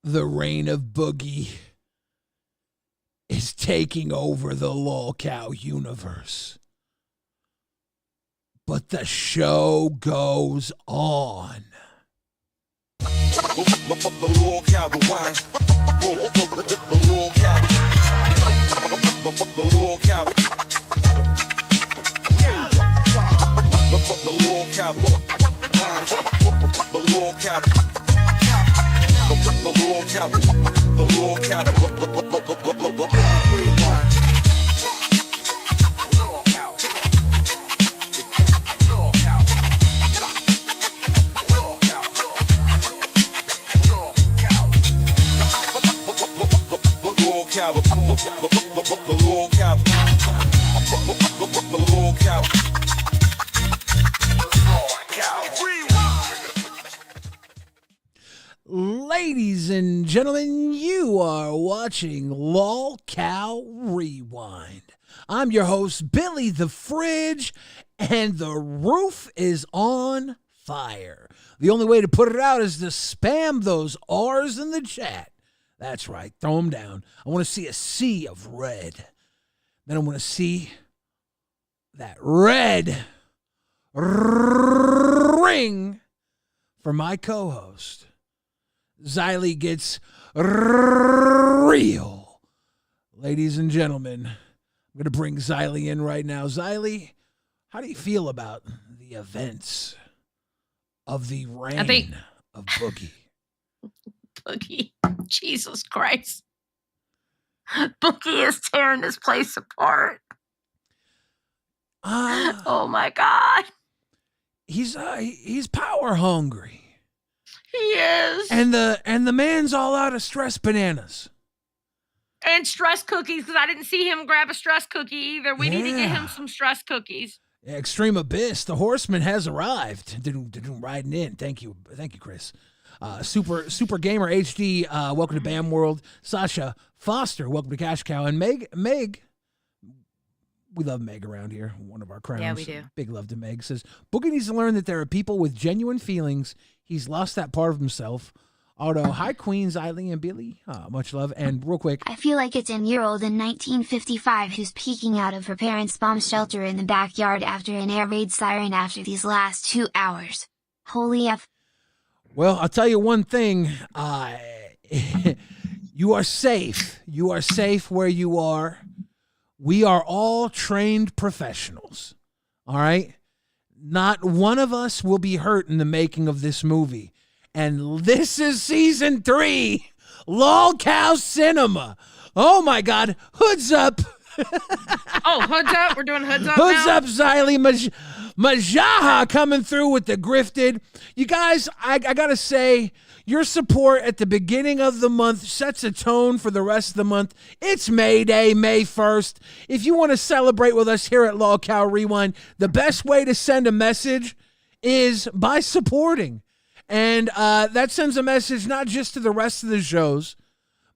the reign of Boogie is taking over the LolCow universe. But the show goes on. Ladies and gentlemen, you are watching LolcowRewind. I'm your host, Billy the Fridge, and the roof is on fire. The only way to put it out is to spam those R's in the chat. That's right, throw them down. I want to see a sea of red. Then I want to see that red ring for my co-host. Xylee gets real. Ladies and gentlemen, I'm going to bring Xylee in right now. Xylee, how do you feel about the events of the reign of Boogie? Boogie, Jesus Christ. Boogie is tearing this place apart. Oh my God. He's power hungry. He is. And the man's all out of stress bananas. And stress cookies, because I didn't see him grab a stress cookie either. We need to get him some stress cookies. Extreme Abyss, the horseman has arrived. Riding in. Thank you, Chris. Super Gamer HD, welcome to Bam World. Sasha Foster, welcome to Cash Cow. And Meg, we love Meg around here, one of our crowns. Yeah, we do. Big love to Meg. Says, Boogie needs to learn that there are people with genuine feelings. He's lost that part of himself. Auto, hi Queen, Xylee, and Billy. Much love. And real quick, I feel like a 10-year-old in 1955 who's peeking out of her parents' bomb shelter in the backyard after an air raid siren after these last 2 hours. Holy F. Well, I'll tell you one thing. You are safe. You are safe where you are. We are all trained professionals. All right? Not one of us will be hurt in the making of this movie. And this is season 3, LolCow Cinema. Oh my God, hoods up. Hoods up? We're doing hoods up Hoods now? up, Xylee. Majaha coming through with the grifted. You guys, I got to say, your support at the beginning of the month sets a tone for the rest of the month. It's May Day, May 1st. If you want to celebrate with us here at LolcowRewind, the best way to send a message is by supporting. And that sends a message not just to the rest of the shows,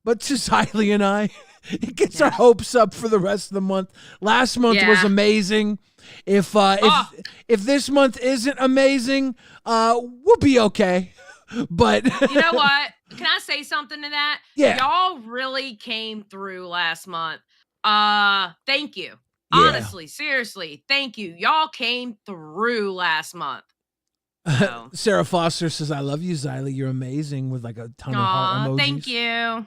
but to Xylee and I. It gets our hopes up for the rest of the month. Last month was amazing. If this month isn't amazing, we'll be okay. But you know what? Can I say something to that? Yeah. Y'all really came through last month. Thank you. Honestly, seriously, thank you. Y'all came through last month. So. Sarah Foster says, I love you, Xylee. You're amazing, with like a ton of heart emojis. Thank you.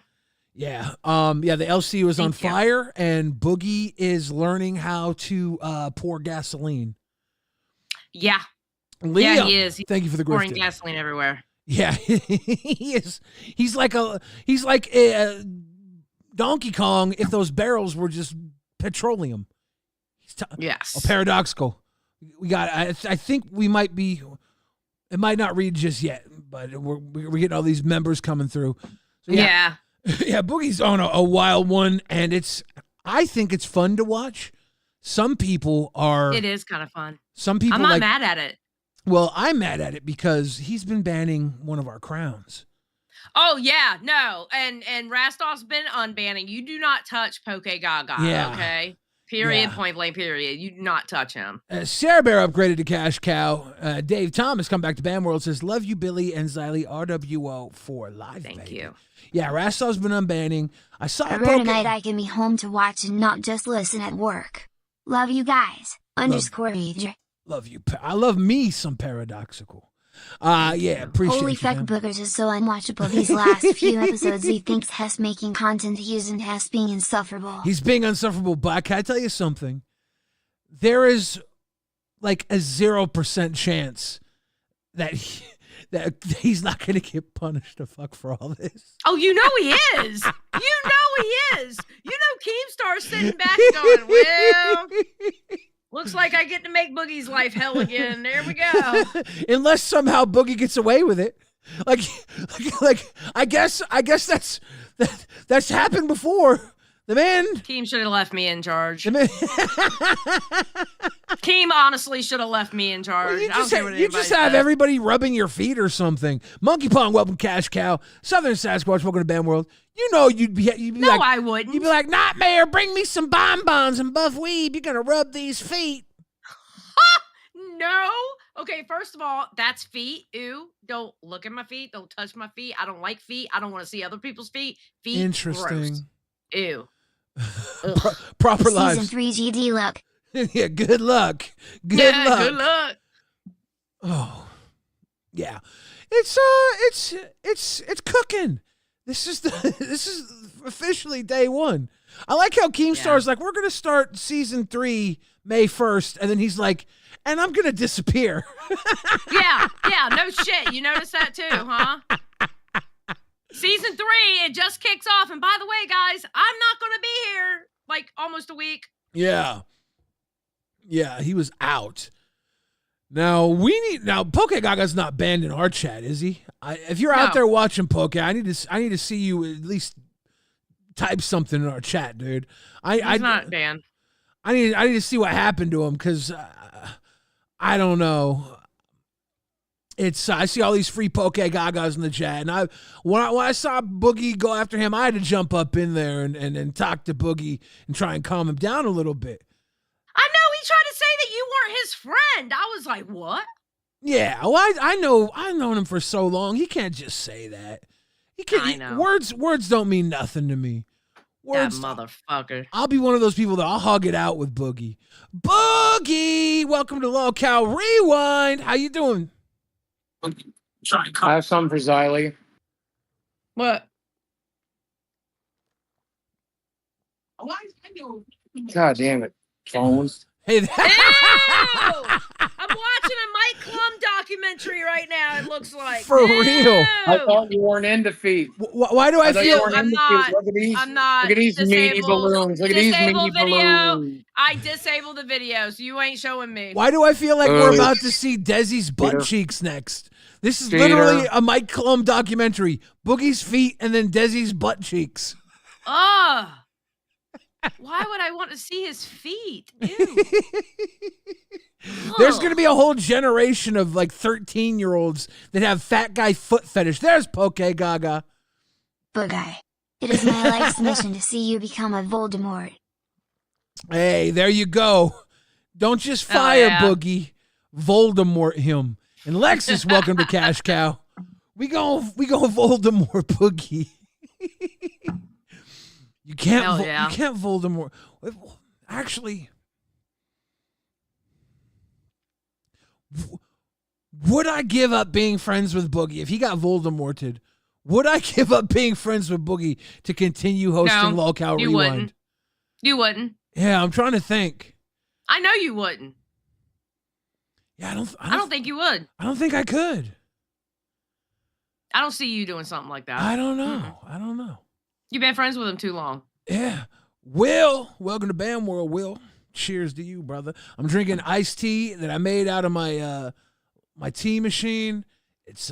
Yeah. The LC was on fire, and Boogie is learning how to pour gasoline. Yeah. Liam, yeah, he is. Thank you for the pouring grifting. gasoline everywhere. Yeah, he is. He's like Donkey Kong if those barrels were just petroleum. Yes. Paradoxical. We got. I think we might be. It might not read just yet, but we're getting all these members coming through. So yeah. Yeah, Boogie's on a wild one, and I think it's fun to watch. Some people are. It is kind of fun. Some people. I'm not mad at it. Well, I'm mad at it because he's been banning one of our crowns. Oh yeah, no, and Rastof's been unbanning. You do not touch Poke Gaga. Yeah. Okay. Period. Yeah. Point blank. Period. You do not touch him. Sarah Bear upgraded to Cash Cow. Dave Thomas come back to Bam World, says, love you, Billy and Xylee, RWO for live, Thank baby. you. Yeah, Rastov's been unbanning. I saw A a rare night I can be home to watch and not just listen at work. Love you guys. _ Rager. Love you. I love me some Paradoxical. Yeah, appreciate Holy you, feck, man. Boogers is so unwatchable these last few episodes. He thinks Hess making content he isn't Hess being insufferable. He's being insufferable, but can I tell you something? There is like a 0% chance that he's not going to get punished the fuck for all this. Oh, you know he is. You know he is. You know Keemstar's sitting back going, well, looks like I get to make Boogie's life hell again. There we go. Unless somehow Boogie gets away with it. Like I guess that's happened before. The man. Keem should have left me in charge. The man, Keem honestly should have left me in charge. well, you just have everybody rubbing your feet or something. Monkey Pong, welcome Cash Cow. Southern Sasquatch, welcome to Bam World. You know you'd be no, like, I wouldn't. You'd be like, Nightmare, bring me some bonbons and Buff Weed. You're gonna rub these feet. No. Okay, first of all, that's feet. Ew. Don't look at my feet. Don't touch my feet. I don't like feet. I don't want to see other people's feet. Feet. Interesting. Gross. Ew. Proper lives. Season 3 GD luck. Yeah, good luck. Good luck. Good luck. Oh, yeah. It's cooking. This is officially day one. I like how Keemstar's like, we're gonna start season 3 May 1st, and then he's like, and I'm gonna disappear. Yeah, no shit. You noticed that too, huh? Season 3, it just kicks off. And by the way, guys, I'm not going to be here like almost a week. Yeah, he was out. Now Poke Gaga's not banned in our chat, is he? If you're out there watching Poke, I need to see you at least type something in our chat, dude. He's not banned. I need to see what happened to him because I don't know. I see all these free Poke Gagas in the chat, and when I saw Boogie go after him, I had to jump up in there and talk to Boogie and try and calm him down a little bit. I know he tried to say that you weren't his friend. I was like, what? Yeah, well, I've known him for so long. He can't just say that. He can't. I know. Words don't mean nothing to me. That motherfucker. I'll be one of those people that I'll hug it out with Boogie. Boogie, welcome to LolcowRewind. How you doing? I have something for Xylee. What? God damn it. Phones. Hey, Ew! I'm watching a Mike Klum documentary right now, it looks like. For Ew! real. I thought you weren't into feet. why do I thought you feel? weren't I'm into not. feet. Look at these. I'm not. Look at these mini Disabled. balloons. Look at these mini Disabled video. balloons. I disabled the video, so you ain't showing me. Why do I feel like we're about to see Desi's butt Peter. cheeks next? This is Peter. literally a Mike Klum documentary. Boogie's feet and then Desi's butt cheeks. Ugh. Why would I want to see his feet? Ew. There's going to be a whole generation of like 13-year-olds that have fat guy foot fetish. There's Poke Gaga. Boogie. It is my life's mission to see you become a Voldemort. Hey, there you go. Don't just fire yeah. Boogie. Voldemort him. And Lexus, welcome to Cash Cow. We go Voldemort Boogie. You can't you can't Voldemort. Actually, would I give up being friends with Boogie if he got Voldemorted? Would I give up being friends with Boogie to continue hosting LolcowRewind? You wouldn't. You wouldn't. Yeah, I'm trying to think. I know you wouldn't. Yeah, I don't think you would. I don't think I could. I don't see you doing something like that. I don't know. I don't know. You've been friends with him too long. Yeah. Will, welcome to Bam World, Will. Cheers to you, brother. I'm drinking iced tea that I made out of my my tea machine. It's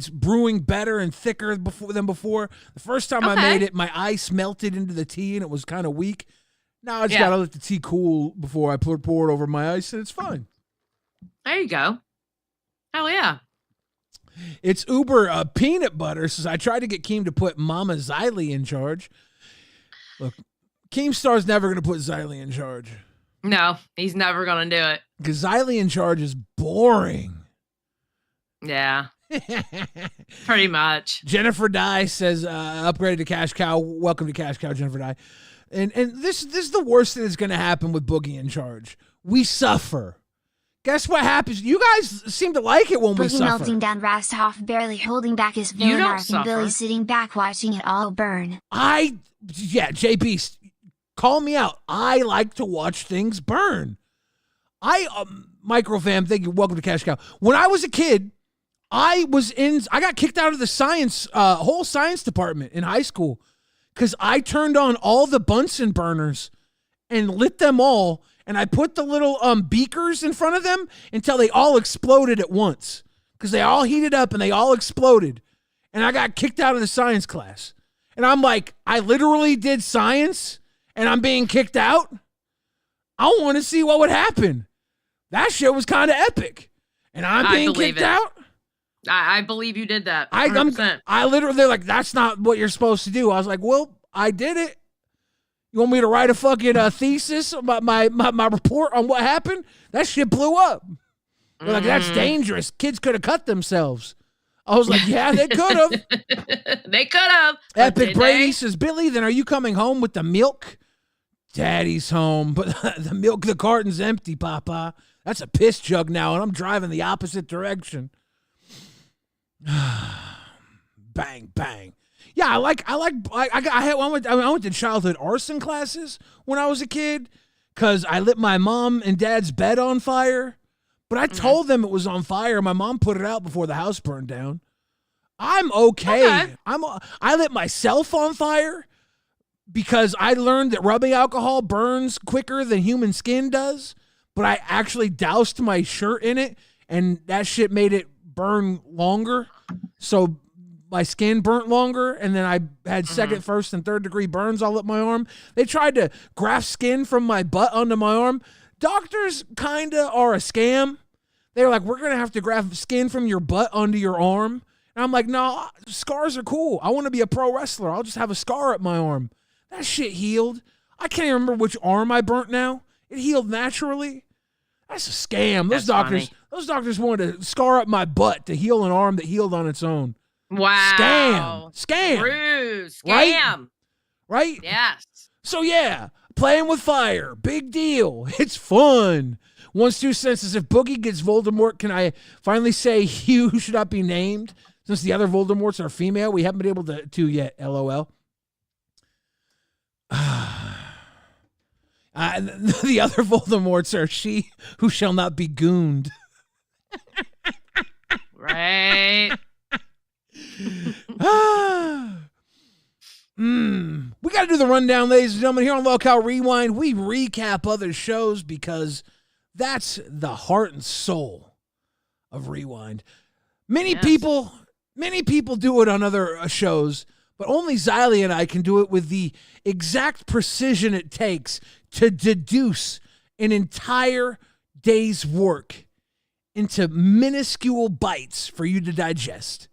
brewing better and thicker than before. The first time I made it, my ice melted into the tea and it was kind of weak. Now I just gotta let the tea cool before I pour it over my ice, and it's fine. There you go. Hell yeah. It's Uber Peanut Butter says, I tried to get Keem to put Mama Xylee in charge. Look, Keemstar's never going to put Xylee in charge. No, he's never going to do it. Because Xylee in charge is boring. Yeah. Pretty much. Jennifer Dye says, upgraded to Cash Cow. Welcome to Cash Cow, Jennifer Dye. And this is the worst thing that's going to happen with Boogie in charge. We suffer. Guess what happens? You guys seem to like it when we Boogie suffer. melting down Rasthoff, barely holding back his You villain don't arc, and suffer. Billy sitting back watching it all burn. J Beast, call me out. I like to watch things burn. Microfam, thank you. Welcome to Cash Cow. When I was a kid, I got kicked out of the whole science department in high school because I turned on all the Bunsen burners and lit them all, and I put the little beakers in front of them until they all exploded at once because they all heated up and they all exploded, and I got kicked out of the science class. And I'm like, I literally did science and I'm being kicked out? I want to see what would happen. That shit was kind of epic. And I'm being kicked out? I believe you did that. I literally, they're like, that's not what you're supposed to do. I was like, well, I did it. You want me to write a fucking thesis about my report on what happened? That shit blew up. They're like, that's dangerous. Kids could have cut themselves. I was like, yeah, they could have. They could have. Epic Brady says, Billy, then are you coming home with the milk? Daddy's home, but the milk, the carton's empty, Papa. That's a piss jug now, and I'm driving the opposite direction. Bang, bang. Yeah, I went to childhood arson classes when I was a kid because I lit my mom and dad's bed on fire. But I told them it was on fire. My mom put it out before the house burned down. I'm okay. I lit myself on fire because I learned that rubbing alcohol burns quicker than human skin does. But I actually doused my shirt in it, and that shit made it burn longer. So my skin burnt longer, and then I had second, first, and third degree burns all up my arm. They tried to graft skin from my butt onto my arm. Doctors kind of are a scam. They're like, we're going to have to graft skin from your butt onto your arm. And I'm like, no, scars are cool. I want to be a pro wrestler. I'll just have a scar up my arm. That shit healed. I can't even remember which arm I burnt now. It healed naturally. That's a scam. Those doctors wanted to scar up my butt to heal an arm that healed on its own. Wow. Scam. Ruse. Scam. Right? Yes. So yeah, playing with fire, big deal. It's fun. Once 2 cents. If Boogie gets Voldemort, can I finally say Hugh should not be named? Since the other Voldemorts are female, we haven't been able to yet. LOL. The other Voldemorts are she who shall not be gooned. Right. We got to do the rundown, ladies and gentlemen. Here on LolcowRewind, we recap other shows because that's the heart and soul of Rewind. Many people do it on other shows, but only Xylee and I can do it with the exact precision it takes to deduce an entire day's work into minuscule bites for you to digest.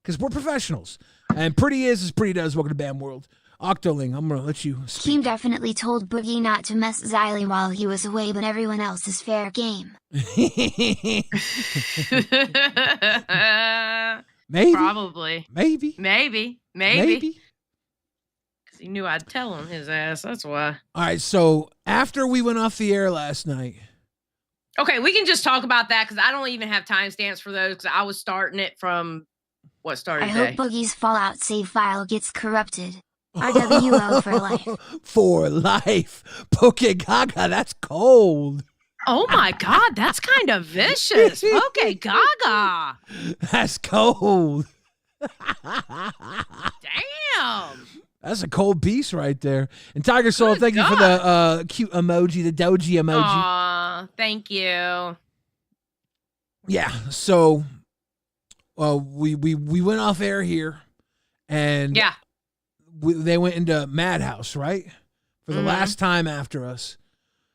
Because we're professionals. And pretty is as pretty does. Welcome to Bam World. Octoling, I'm going to let you speak. Keem definitely told Boogie not to mess Xylee while he was away, but everyone else is fair game. Maybe. Probably. Maybe. Because he knew I'd tell him his ass. That's why. All right, so after we went off the air last night. Okay, we can just talk about that because I don't even have timestamps for those because I was starting it from what started I today. hope Boogie's Fallout save file gets corrupted. RWO for life. For life. Poke Gaga, that's cold. Oh my God, that's kind of vicious. Okay, Gaga. That's cold. Damn. That's a cold piece right there. And Tiger Soul, thank you for the cute emoji, the doji emoji. Aw, thank you. Yeah, so we went off air here, and Yeah. they went into Madhouse, right? For the last time after us.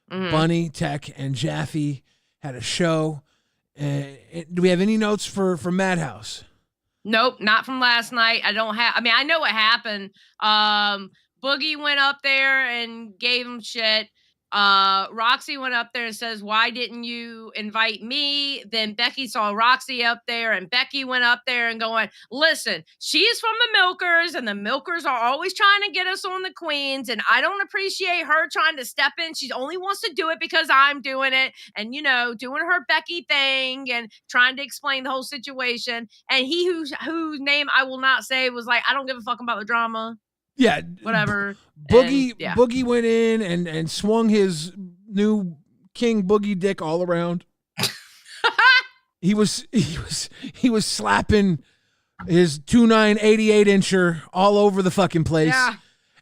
Bunny, Tech, and Jaffe had a show. Do we have any notes for Madhouse? Nope, not from last night. I don't have. I mean, I know what happened. Boogie went up there and gave him shit. Roxy went up there and says, "Why didn't you invite me?" Then Becky saw Roxy up there, and Becky went up there and going, "Listen, she's from the Milkers, and the Milkers are always trying to get us on the Queens, and I don't appreciate her trying to step in. She only wants to do it because I'm doing it, and doing her Becky thing and trying to explain the whole situation." And he whose name I will not say was like, "I don't give a fuck about the drama." Yeah, Whatever. Boogie went in and swung his new King Boogie dick all around. he was slapping his 2.9 88-incher all over the fucking place. Yeah.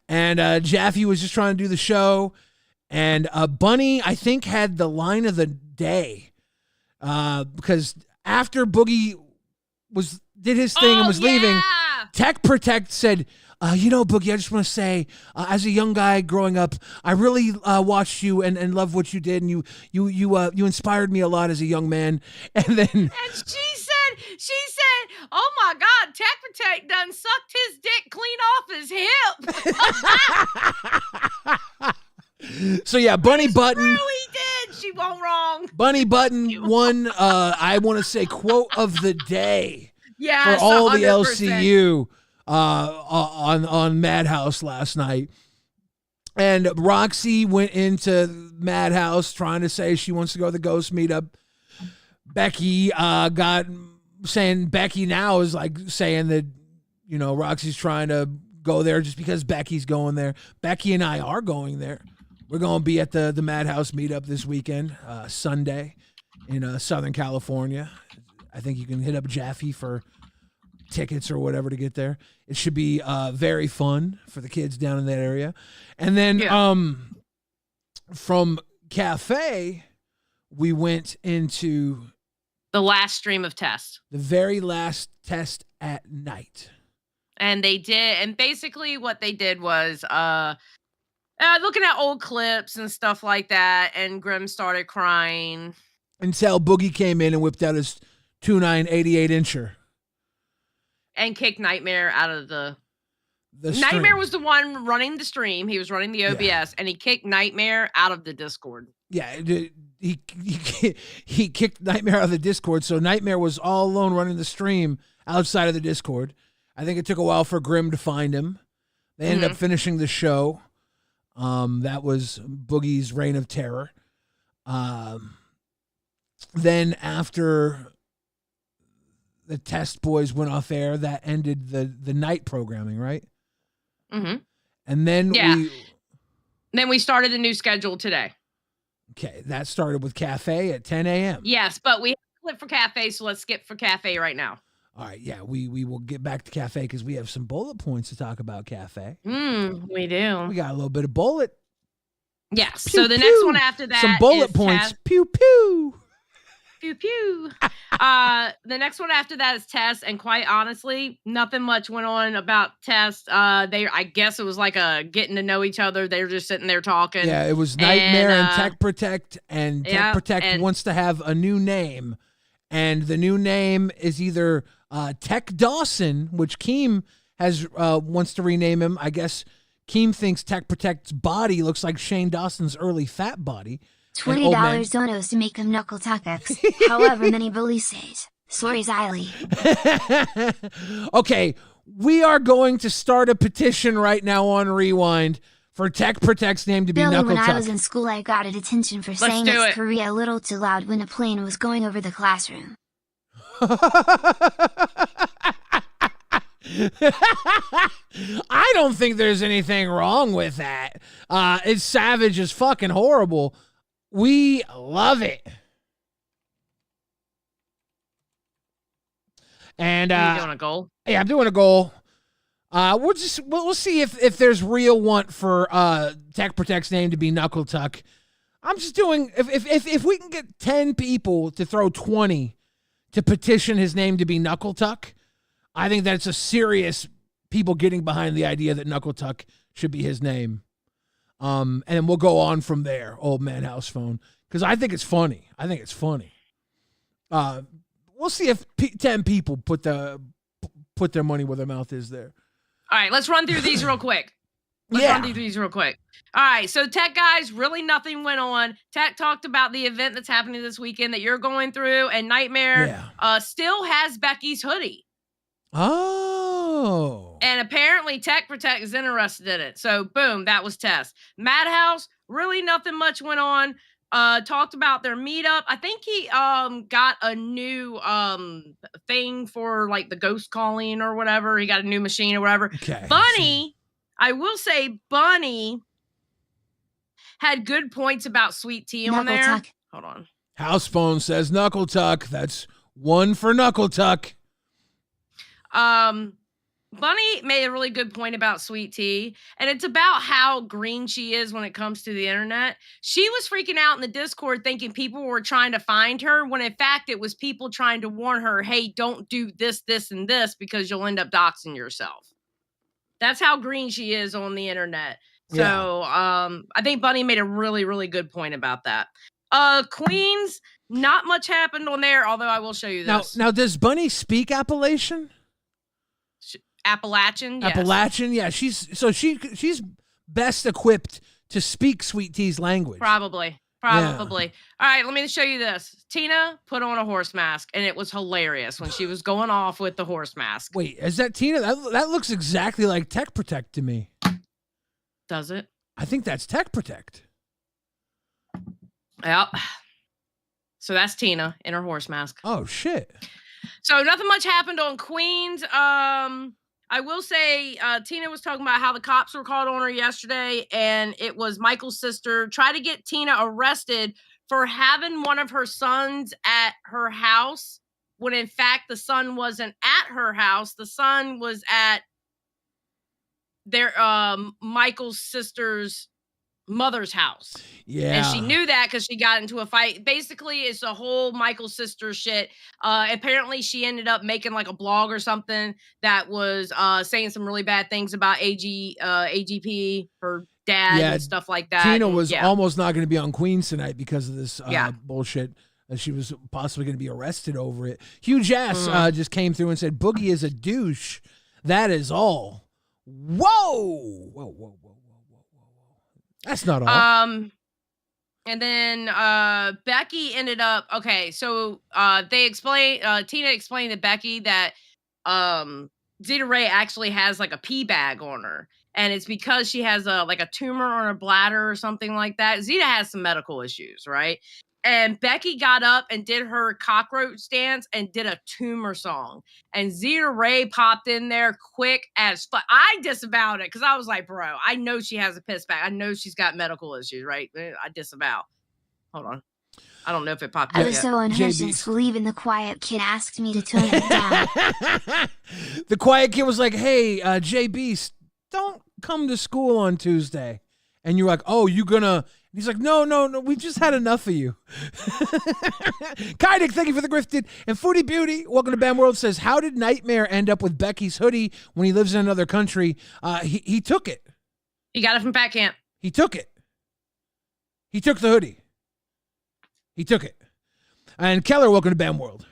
And Jaffe was just trying to do the show. And Bunny, I think, had the line of the day because after Boogie did his thing and was leaving, Tech Protect said, Boogie, I just want to say, as a young guy growing up, I really watched you and loved what you did, and you inspired me a lot as a young man. And then and she said, "Oh my God, Tech Protect done sucked his dick clean off his hip." So yeah, Bunny Button. True, he did. She won't wrong. Bunny Button won. I want to say quote of the day. Yeah, for all 100%. the LCU. On Madhouse last night. And Roxy went into Madhouse trying to say she wants to go to the Ghost meetup. Becky Becky now is like saying that, Roxy's trying to go there just because Becky's going there. Becky and I are going there. We're going to be at the Madhouse meetup this weekend, Sunday in Southern California. I think you can hit up Jaffe for tickets or whatever to get there. It should be very fun for the kids down in that area. And then from Cafe, we went into the last stream of test. The very last test at night. And they did, and basically what they did was looking at old clips and stuff like that, and Grim started crying. Until Boogie came in and whipped out his 2.9 88-incher. And kicked Nightmare out of the stream. Nightmare was the one running the stream. He was running the OBS, and he kicked Nightmare out of the Discord. Yeah, he kicked Nightmare out of the Discord, so Nightmare was all alone running the stream outside of the Discord. I think it took a while for Grim to find him. They ended up finishing the show. That was Boogie's Reign of Terror. Then after the test boys went off air, that ended the night programming, right? Mm-hmm. And then we started a new schedule today. Okay, that started with Cafe at 10 a.m. Yes, but we have a clip for Cafe, so let's skip for Cafe right now. All right, yeah, we will get back to Cafe because we have some bullet points to talk about Cafe. We do. We got a little bit of bullet. Yes, Pew, so the pew. next one after that some bullet points. Pew, pew. Pew, pew. The next one after that is Test, and quite honestly, nothing much went on about Test. I guess it was like a getting to know each other. They were just sitting there talking. Yeah, it was Nightmare and Tech Protect, and Tech Protect wants to have a new name, and the new name is either Tech Dawson, which Keem has wants to rename him. I guess Keem thinks Tech Protect's body looks like Shane Dawson's early fat body. $20 donos to make him knuckle tuck-ups. However many bullies say it. Sorry, Xylee. Okay, we are going to start a petition right now on Rewind for Tech Protect's name to be Billy, Knuckle when Tuck. I was in school, I got a detention for saying it's Korea a little too loud when a plane was going over the classroom. I don't think there's anything wrong with that. It's savage as fucking horrible. We love it. And Are you doing a goal? Yeah, I'm doing a goal. We'll see if there's real want for Tech Protect's name to be Knuckle Tuck. I'm just doing if we can get 10 people to throw 20 to petition his name to be Knuckle Tuck, I think that's a serious people getting behind the idea that Knuckle Tuck should be his name. And then we'll go on from there, Old Man House Phone, because I think it's funny. We'll see if 10 people put their money where their mouth is there. All right, let's run through these real quick. Let's Yeah. run through these real quick. All right, so tech guys, really nothing went on. Tech talked about the event that's happening this weekend that you're going through, and Nightmare still has Becky's hoodie. Oh. And apparently Tech Protect is interested in it. So boom, that was Tess. Madhouse, really nothing much went on. Talked about their meetup. I think he got a new thing for like the ghost calling or whatever. He got a new machine or whatever. Okay. Bunny, I will say Bunny had good points about Sweet Tea on there. Tuck. Hold on. House phone says Knuckle Tuck. That's one for Knuckle Tuck. Bunny made a really good point about Sweet Tea, and it's about how green she is when it comes to the internet. She was freaking out in the Discord thinking people were trying to find her, when in fact it was people trying to warn her, hey, don't do this, this, and this because you'll end up doxing yourself. That's how green she is on the internet. So I think Bunny made a really, really good point about that. Queens, not much happened on there, although I will show you this. Now does Bunny speak Appalachian? Appalachian, yes. Appalachian, yeah. She's best equipped to speak Sweet Tea's language. Probably. Yeah. All right, let me show you this. Tina put on a horse mask, and it was hilarious when she was going off with the horse mask. Wait, is that Tina? That looks exactly like Tech Protect to me. Does it? I think that's Tech Protect. Yep. So that's Tina in her horse mask. Oh shit. So nothing much happened on Queens. I will say Tina was talking about how the cops were called on her yesterday, and it was Michael's sister tried to get Tina arrested for having one of her sons at her house, when in fact the son wasn't at her house. The son was at their Michael's sister's mother's house. Yeah. And she knew that because she got into a fight. Basically, it's a whole Michael's sister shit. Apparently, she ended up making like a blog or something that was saying some really bad things about AGP, her dad, and stuff like that. Tina was almost not going to be on Queens tonight because of this bullshit. She was possibly going to be arrested over it. Huge ass just came through and said, Boogie is a douche. That is all. Whoa. That's not all. And then Becky ended up so they explained Tina explained to Becky that Zeta Ray actually has like a pee bag on her, and it's because she has a tumor on her bladder or something like that. Zeta has some medical issues, right? And Becky got up and did her cockroach dance and did a tumor song. And Zeta Ray popped in there quick as fuck. I disavowed it because I was like, bro, I know she has a piss bag. I know she's got medical issues, right? I disavow. Hold on. I don't know if it popped in. I was so unhinged and even the quiet kid asked me to tone it down. The quiet kid was like, hey, JB, don't come to school on Tuesday. And you're like, oh, you gonna... He's like, no, we've just had enough of you. Kaidik, thank you for the grifted. And Foodie Beauty, welcome to Bam World, says, how did Nightmare end up with Becky's hoodie when he lives in another country? He took it. He got it from Fat Camp. He took it. He took the hoodie. He took it. And Keller, welcome to Bam World.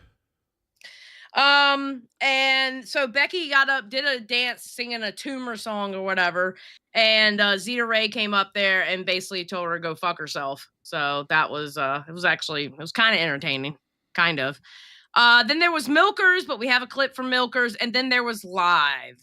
And so Becky got up, did a dance singing a tumor song or whatever, and Zeta Ray came up there and basically told her to go fuck herself. So that was it was kind of entertaining, kind of. Then there was Milkers, but we have a clip from Milkers, and then there was Live,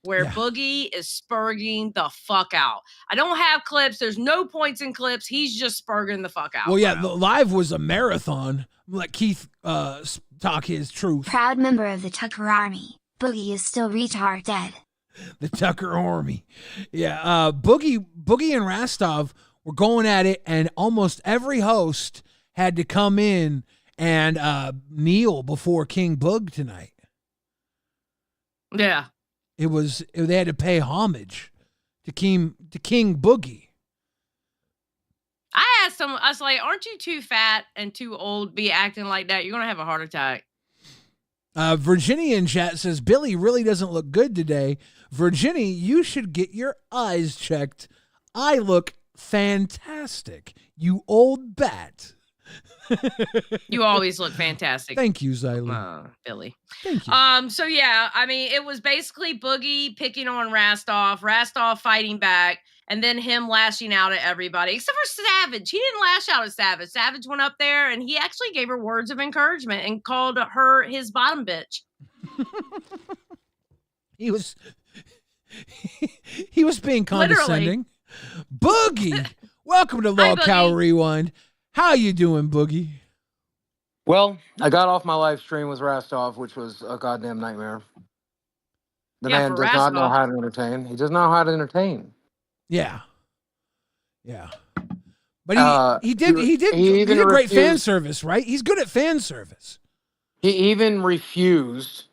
where Boogie is spurging the fuck out. I don't have clips. There's no points in clips. He's just spurging the fuck out. Well, yeah, the Live was a marathon. Like Keith talk his truth. Proud member of the Tucker Army, Boogie is still retard dead. The Tucker Army. Yeah, Boogie and Rastov were going at it, and almost every host had to come in and kneel before King Boog tonight. Yeah. They had to pay homage to King Boogie. I asked him, I was like, aren't you too fat and too old to be acting like that? You're going to have a heart attack. Virginia in chat says, Billy really doesn't look good today. Virginia, you should get your eyes checked. I look fantastic, you old bat. You always look fantastic. Thank you, Xylee. Billy. Thank you. So yeah, I mean, it was basically Boogie picking on Rastov fighting back, and then him lashing out at everybody, except for Savage. He didn't lash out at Savage. Savage went up there and he actually gave her words of encouragement and called her his bottom bitch. He was being condescending. Boogie, welcome to LolcowRewind. How you doing, Boogie? Well, I got off my live stream with Rastov, which was a goddamn nightmare. The man does not know how to entertain. He doesn't know how to entertain. Yeah. But he did great fan service, right? He's good at fan service. He even refused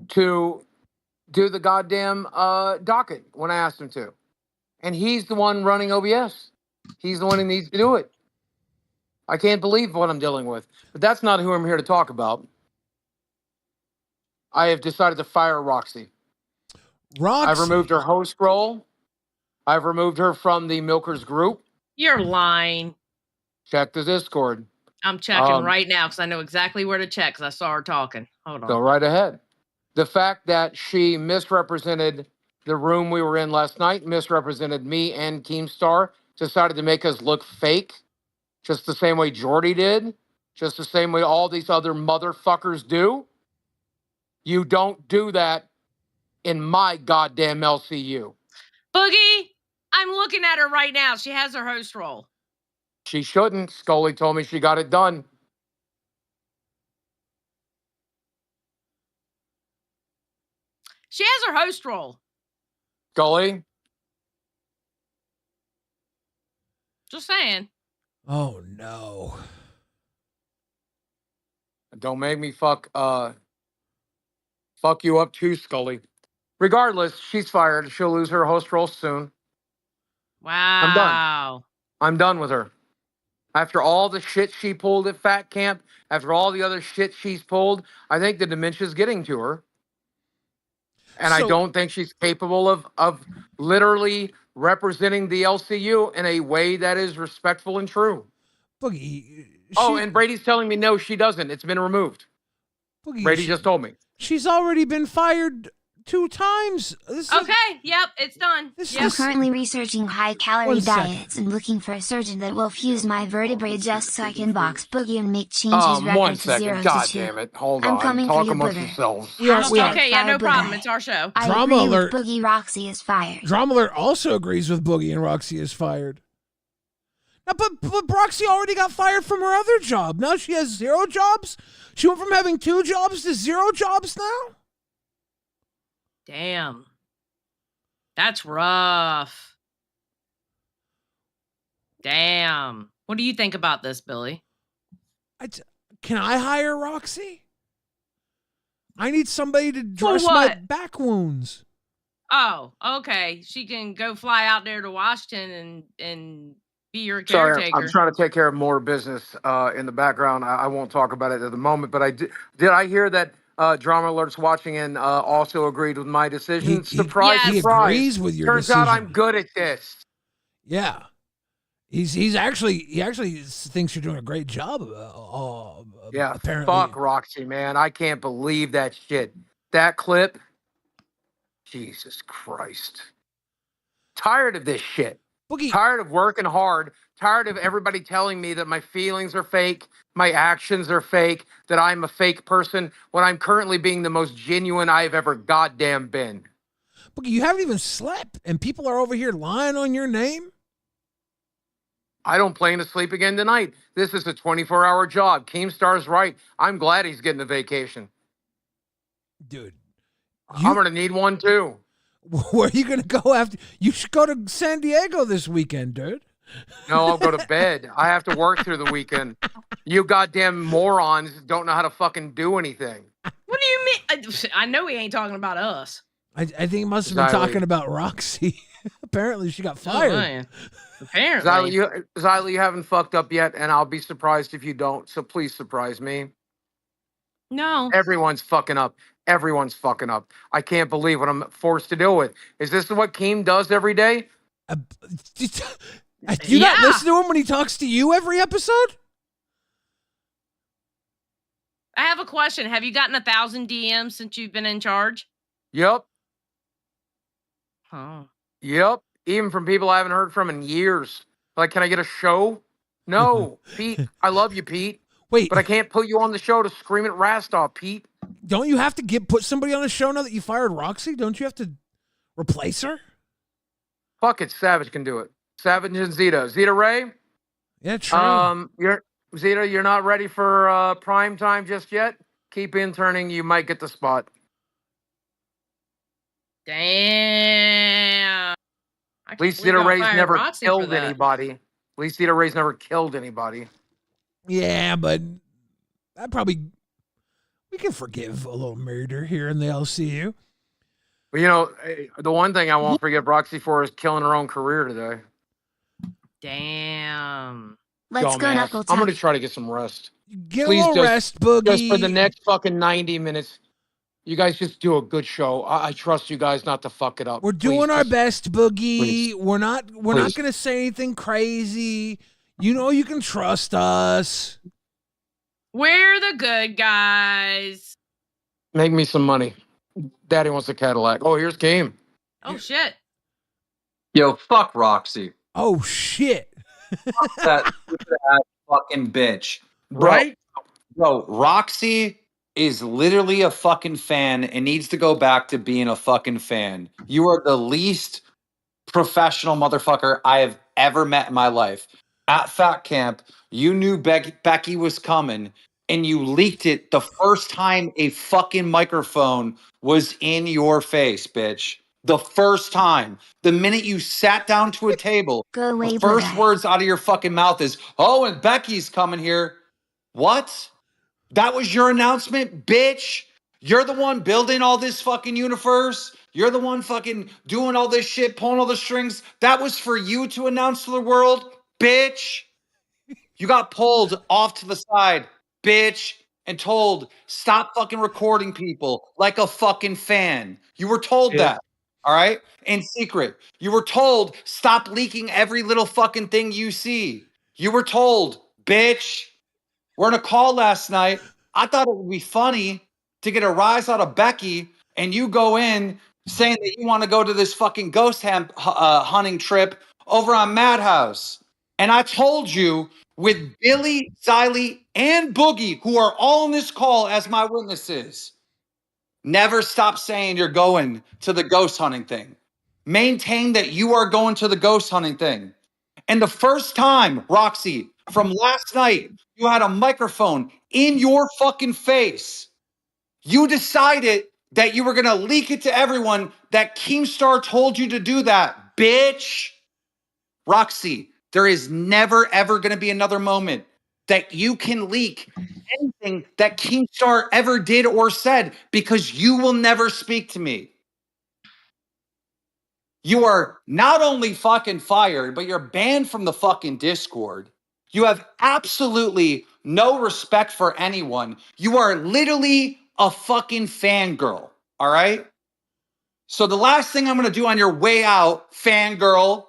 to do the goddamn docket when I asked him to. And he's the one running OBS. He's the one who needs to do it. I can't believe what I'm dealing with. But that's not who I'm here to talk about. I have decided to fire Roxy. I've removed her host role. I've removed her from the Milkers group. You're lying. Check the Discord. I'm checking right now because I know exactly where to check because I saw her talking. Hold on. Go right ahead. The fact that she misrepresented the room we were in last night, misrepresented me and Keemstar, decided to make us look fake, just the same way Jordy did, just the same way all these other motherfuckers do. You don't do that in my goddamn LCU. Boogie, I'm looking at her right now. She has her host role. She shouldn't. Scully told me she got it done. She has her host role. Scully? Just saying. Oh, no. Don't make me fuck you up too, Scully. Regardless, she's fired. She'll lose her host role soon. Wow. I'm done with her. After all the shit she pulled at Fat Camp, after all the other shit she's pulled, I think the dementia's getting to her. And I don't think she's capable of literally representing the LCU in a way that is respectful and true. Boogie. And Brady's telling me no, she doesn't. It's been removed. Boogie, Brady just told me. She's already been fired 2 times. Yep, it's done. I'm currently researching high-calorie diets and looking for a surgeon that will fuse my vertebrae just so I can box Boogie and make changes record to 0 God to 2. damn it. Hold I'm on. coming Talk for you, amongst Booger. yourselves. Okay, yeah, no problem. It's our show. I Drama agree alert. with Boogie. Roxy is fired. Drama alert also agrees with Boogie and Roxy is fired. Now, but Roxy already got fired from her other job. Now she has 0 jobs? She went from having 2 jobs to 0 jobs now? Damn. That's rough. Damn. What do you think about this, Billy? Can I hire Roxy? I need somebody to dress my back wounds. Oh, okay. She can go fly out there to Washington and be your caretaker. Sorry, I'm trying to take care of more business in the background. I won't talk about it at the moment, but did I hear that Drama Alert's watching and also agreed with my decision? Surprise, he agrees with your decision. Turns out I'm good at this. Yeah. He actually thinks you're doing a great job. Yeah, apparently. Fuck Roxy, man. I can't believe that shit. That clip. Jesus Christ. Tired of this shit. Boogie. Tired of working hard. Tired of everybody telling me that my feelings are fake, my actions are fake, that I'm a fake person, when I'm currently being the most genuine I've ever goddamn been. Boogie, you haven't even slept, and people are over here lying on your name? I don't plan to sleep again tonight. This is a 24-hour job. Keemstar's right. I'm glad he's getting a vacation. Dude. I'm going to need one, too. Where are you going to go after? You should go to San Diego this weekend, dude. No, I'll go to bed. I have to work through the weekend. You goddamn morons don't know how to fucking do anything. What do you mean? I know he ain't talking about us. I think he must have been talking about Roxy. Apparently, she got fired. Oh, apparently. Xylee, you haven't fucked up yet, and I'll be surprised if you don't. So please surprise me. No. Everyone's fucking up. Everyone's fucking up. I can't believe what I'm forced to deal with. Is this what Keem does every day? Do you not listen to him when he talks to you every episode? I have a question. Have you gotten 1,000 DMs since you've been in charge? Yep. Oh. Yep. Even from people I haven't heard from in years. Like, can I get a show? No, Pete. I love you, Pete. Wait, But I can't put you on the show to scream at Rastov, Pete. don't you have to put somebody on the show now that you fired Roxy? Don't you have to replace her? Fuck it, Savage can do it. Savage and Zeta. Zeta Ray? Yeah, true. You're not ready for prime time just yet? Keep interning, you might get the spot. Damn. At least Zeta Ray's never killed anybody. At least Zeta Ray's never killed anybody. Yeah, but we can forgive a little murder here in the LCU. But, the one thing I won't forgive Roxy for is killing her own career today. Damn. Let's go Dumbass. knuckle I'm tap. going to try to get some rest. Get Please, a little rest, Boogie. Just for the next fucking 90 minutes, you guys just do a good show. I trust you guys not to fuck it up. We're doing our best, Boogie. Please. We're not going to say anything crazy. You know you can trust us. We're the good guys. Make me some money. Daddy wants a Cadillac. Oh, here's Game. Oh, shit. Yo, fuck Roxy. Oh, shit. That stupid ass fucking bitch. Right? Bro, Roxy is literally a fucking fan and needs to go back to being a fucking fan. You are the least professional motherfucker I have ever met in my life. At Fat Camp, you knew Becky was coming and you leaked it the first time a fucking microphone was in your face, bitch. The first time. The minute you sat down to a table, Go away, the first Boogie. words out of your fucking mouth is, "Oh, and Becky's coming here." What? That was your announcement, bitch? You're the one building all this fucking universe. You're the one fucking doing all this shit, pulling all the strings. That was for you to announce to the world, bitch. You got pulled off to the side, bitch, and told, stop fucking recording people like a fucking fan. You were told that, all right? In secret. You were told, stop leaking every little fucking thing you see. You were told, bitch. We're in a call last night. I thought it would be funny to get a rise out of Becky, and you go in saying that you want to go to this fucking ghost hunting trip over on Madhouse. And I told you, with Billy, Xylee, and Boogie, who are all in this call as my witnesses, never stop saying you're going to the ghost hunting thing. Maintain that you are going to the ghost hunting thing. And the first time, Roxy, from last night, you had a microphone in your fucking face. You decided that you were going to leak it to everyone that Keemstar told you to do that, bitch. Roxy, there is never, ever going to be another moment that you can leak anything that Keemstar ever did or said because you will never speak to me. You are not only fucking fired, but you're banned from the fucking Discord. You have absolutely no respect for anyone. You are literally a fucking fangirl, all right? So the last thing I'm going to do on your way out, fangirl,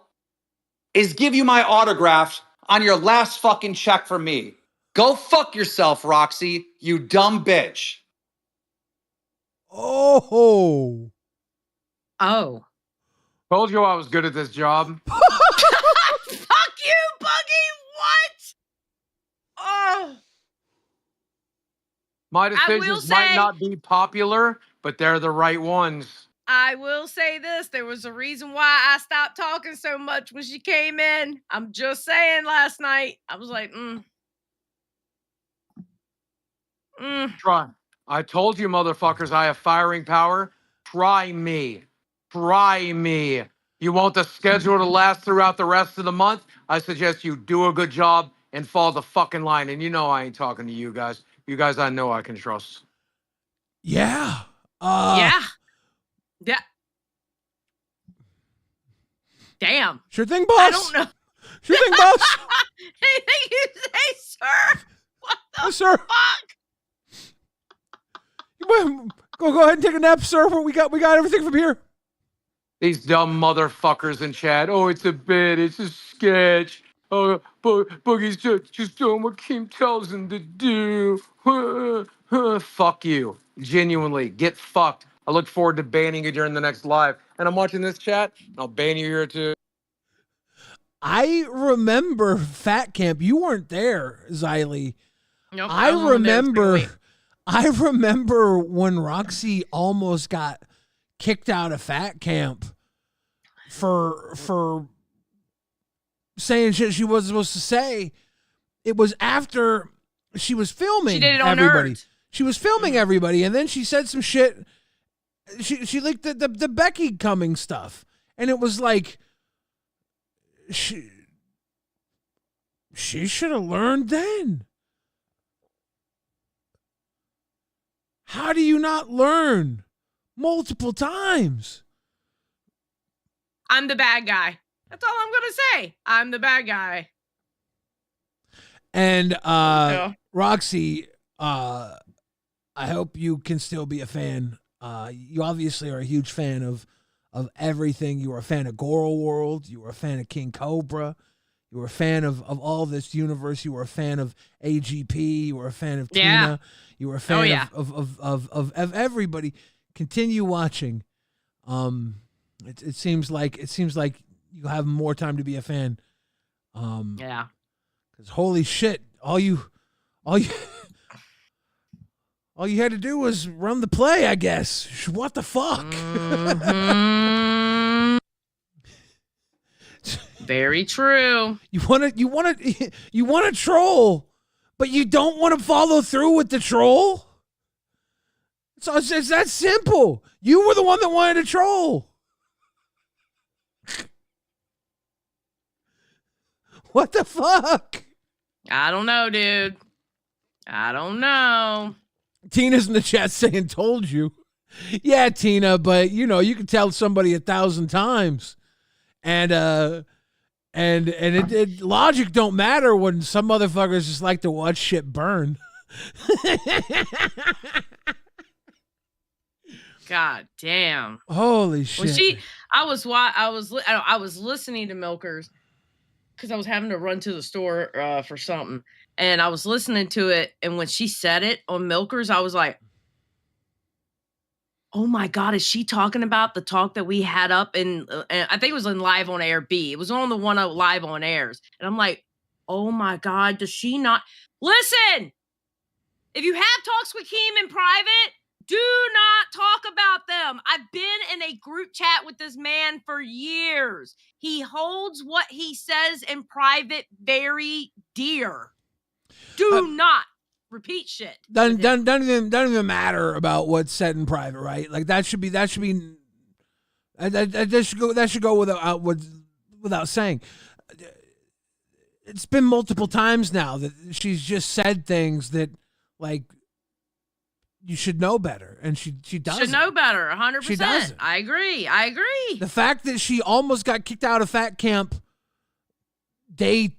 is give you my autograph on your last fucking check from me. Go fuck yourself, Roxy, you dumb bitch. Oh. Oh. Told you I was good at this job. Fuck you, Boogie. What? Oh. My will decisions might say- not be popular, but they're the right ones. I will say this. There was a reason why I stopped talking so much when she came in. I'm just saying last night. I was like, Try. I told you, motherfuckers, I have firing power. Try me. Try me. You want the schedule to last throughout the rest of the month? I suggest you do a good job and follow the fucking line. And you know I ain't talking to you guys. You guys I know I can trust. Yeah. yeah. Yeah. Damn. Sure thing, boss. I don't know. Sure thing, boss. Anything you say, sir? What the Yes, sir. fuck? Go ahead and take a nap, sir. We got everything from here. These dumb motherfuckers in chat. Oh, it's a bit. It's a sketch. Boogie's just doing what Kim tells him to do. Fuck you. Genuinely, get fucked. I look forward to banning you during the next live. And I'm watching this chat. I'll ban you here too. I remember Fat Camp. You weren't there, Xylee. Nope, I was on the remember. next I remember when Roxy almost got kicked out of Fat Camp for saying shit she wasn't supposed to say. It was after she was filming She did it on everybody. Earth. She was filming everybody, and then she said some shit. She leaked the Becky coming stuff, and it was like she should have learned then. How do you not learn multiple times? I'm the bad guy. That's all I'm gonna say. I'm the bad guy. And Yeah. Roxy, I hope you can still be a fan. You obviously are a huge fan of everything. You were a fan of Goro World. You were a fan of King Cobra. You were a fan of all this universe. You were a fan of AGP. You were a fan of Yeah. Tina. You were a fan yeah. of everybody. Continue watching. It seems like you have more time to be a fan. Yeah. Because holy shit, all you had to do was run the play, I guess. What the fuck? Mhm. Very true. You want to troll, but you don't want to follow through with the troll? So it's that simple. You were the one that wanted to troll. What the fuck? I don't know, dude. I don't know. Tina's in the chat saying, told you. Yeah, Tina, but you can tell somebody 1,000 times. And it logic don't matter when some motherfuckers just like to watch shit burn. God damn. Holy shit. Well, I was listening to Milkers because I was having to run to the store for something, and I was listening to it, and when she said it on Milkers, I was like, "Oh my God, is she talking about the talk that we had up in?" I think it was in Live on Air B. It was on the one of Live on Airs, and I'm like, "Oh my God, does she not listen? If you have talks with Keem in private, do not talk about them. I've been in a group chat with this man for years. He holds what he says in private very dear. Do not repeat shit. Doesn't even matter about what's said in private, right? Like that should go without saying. It's been multiple times now that she's just said things that like you should know better, and she doesn't. Should know better, 100%. She doesn't. I agree. The fact that she almost got kicked out of Fat Camp day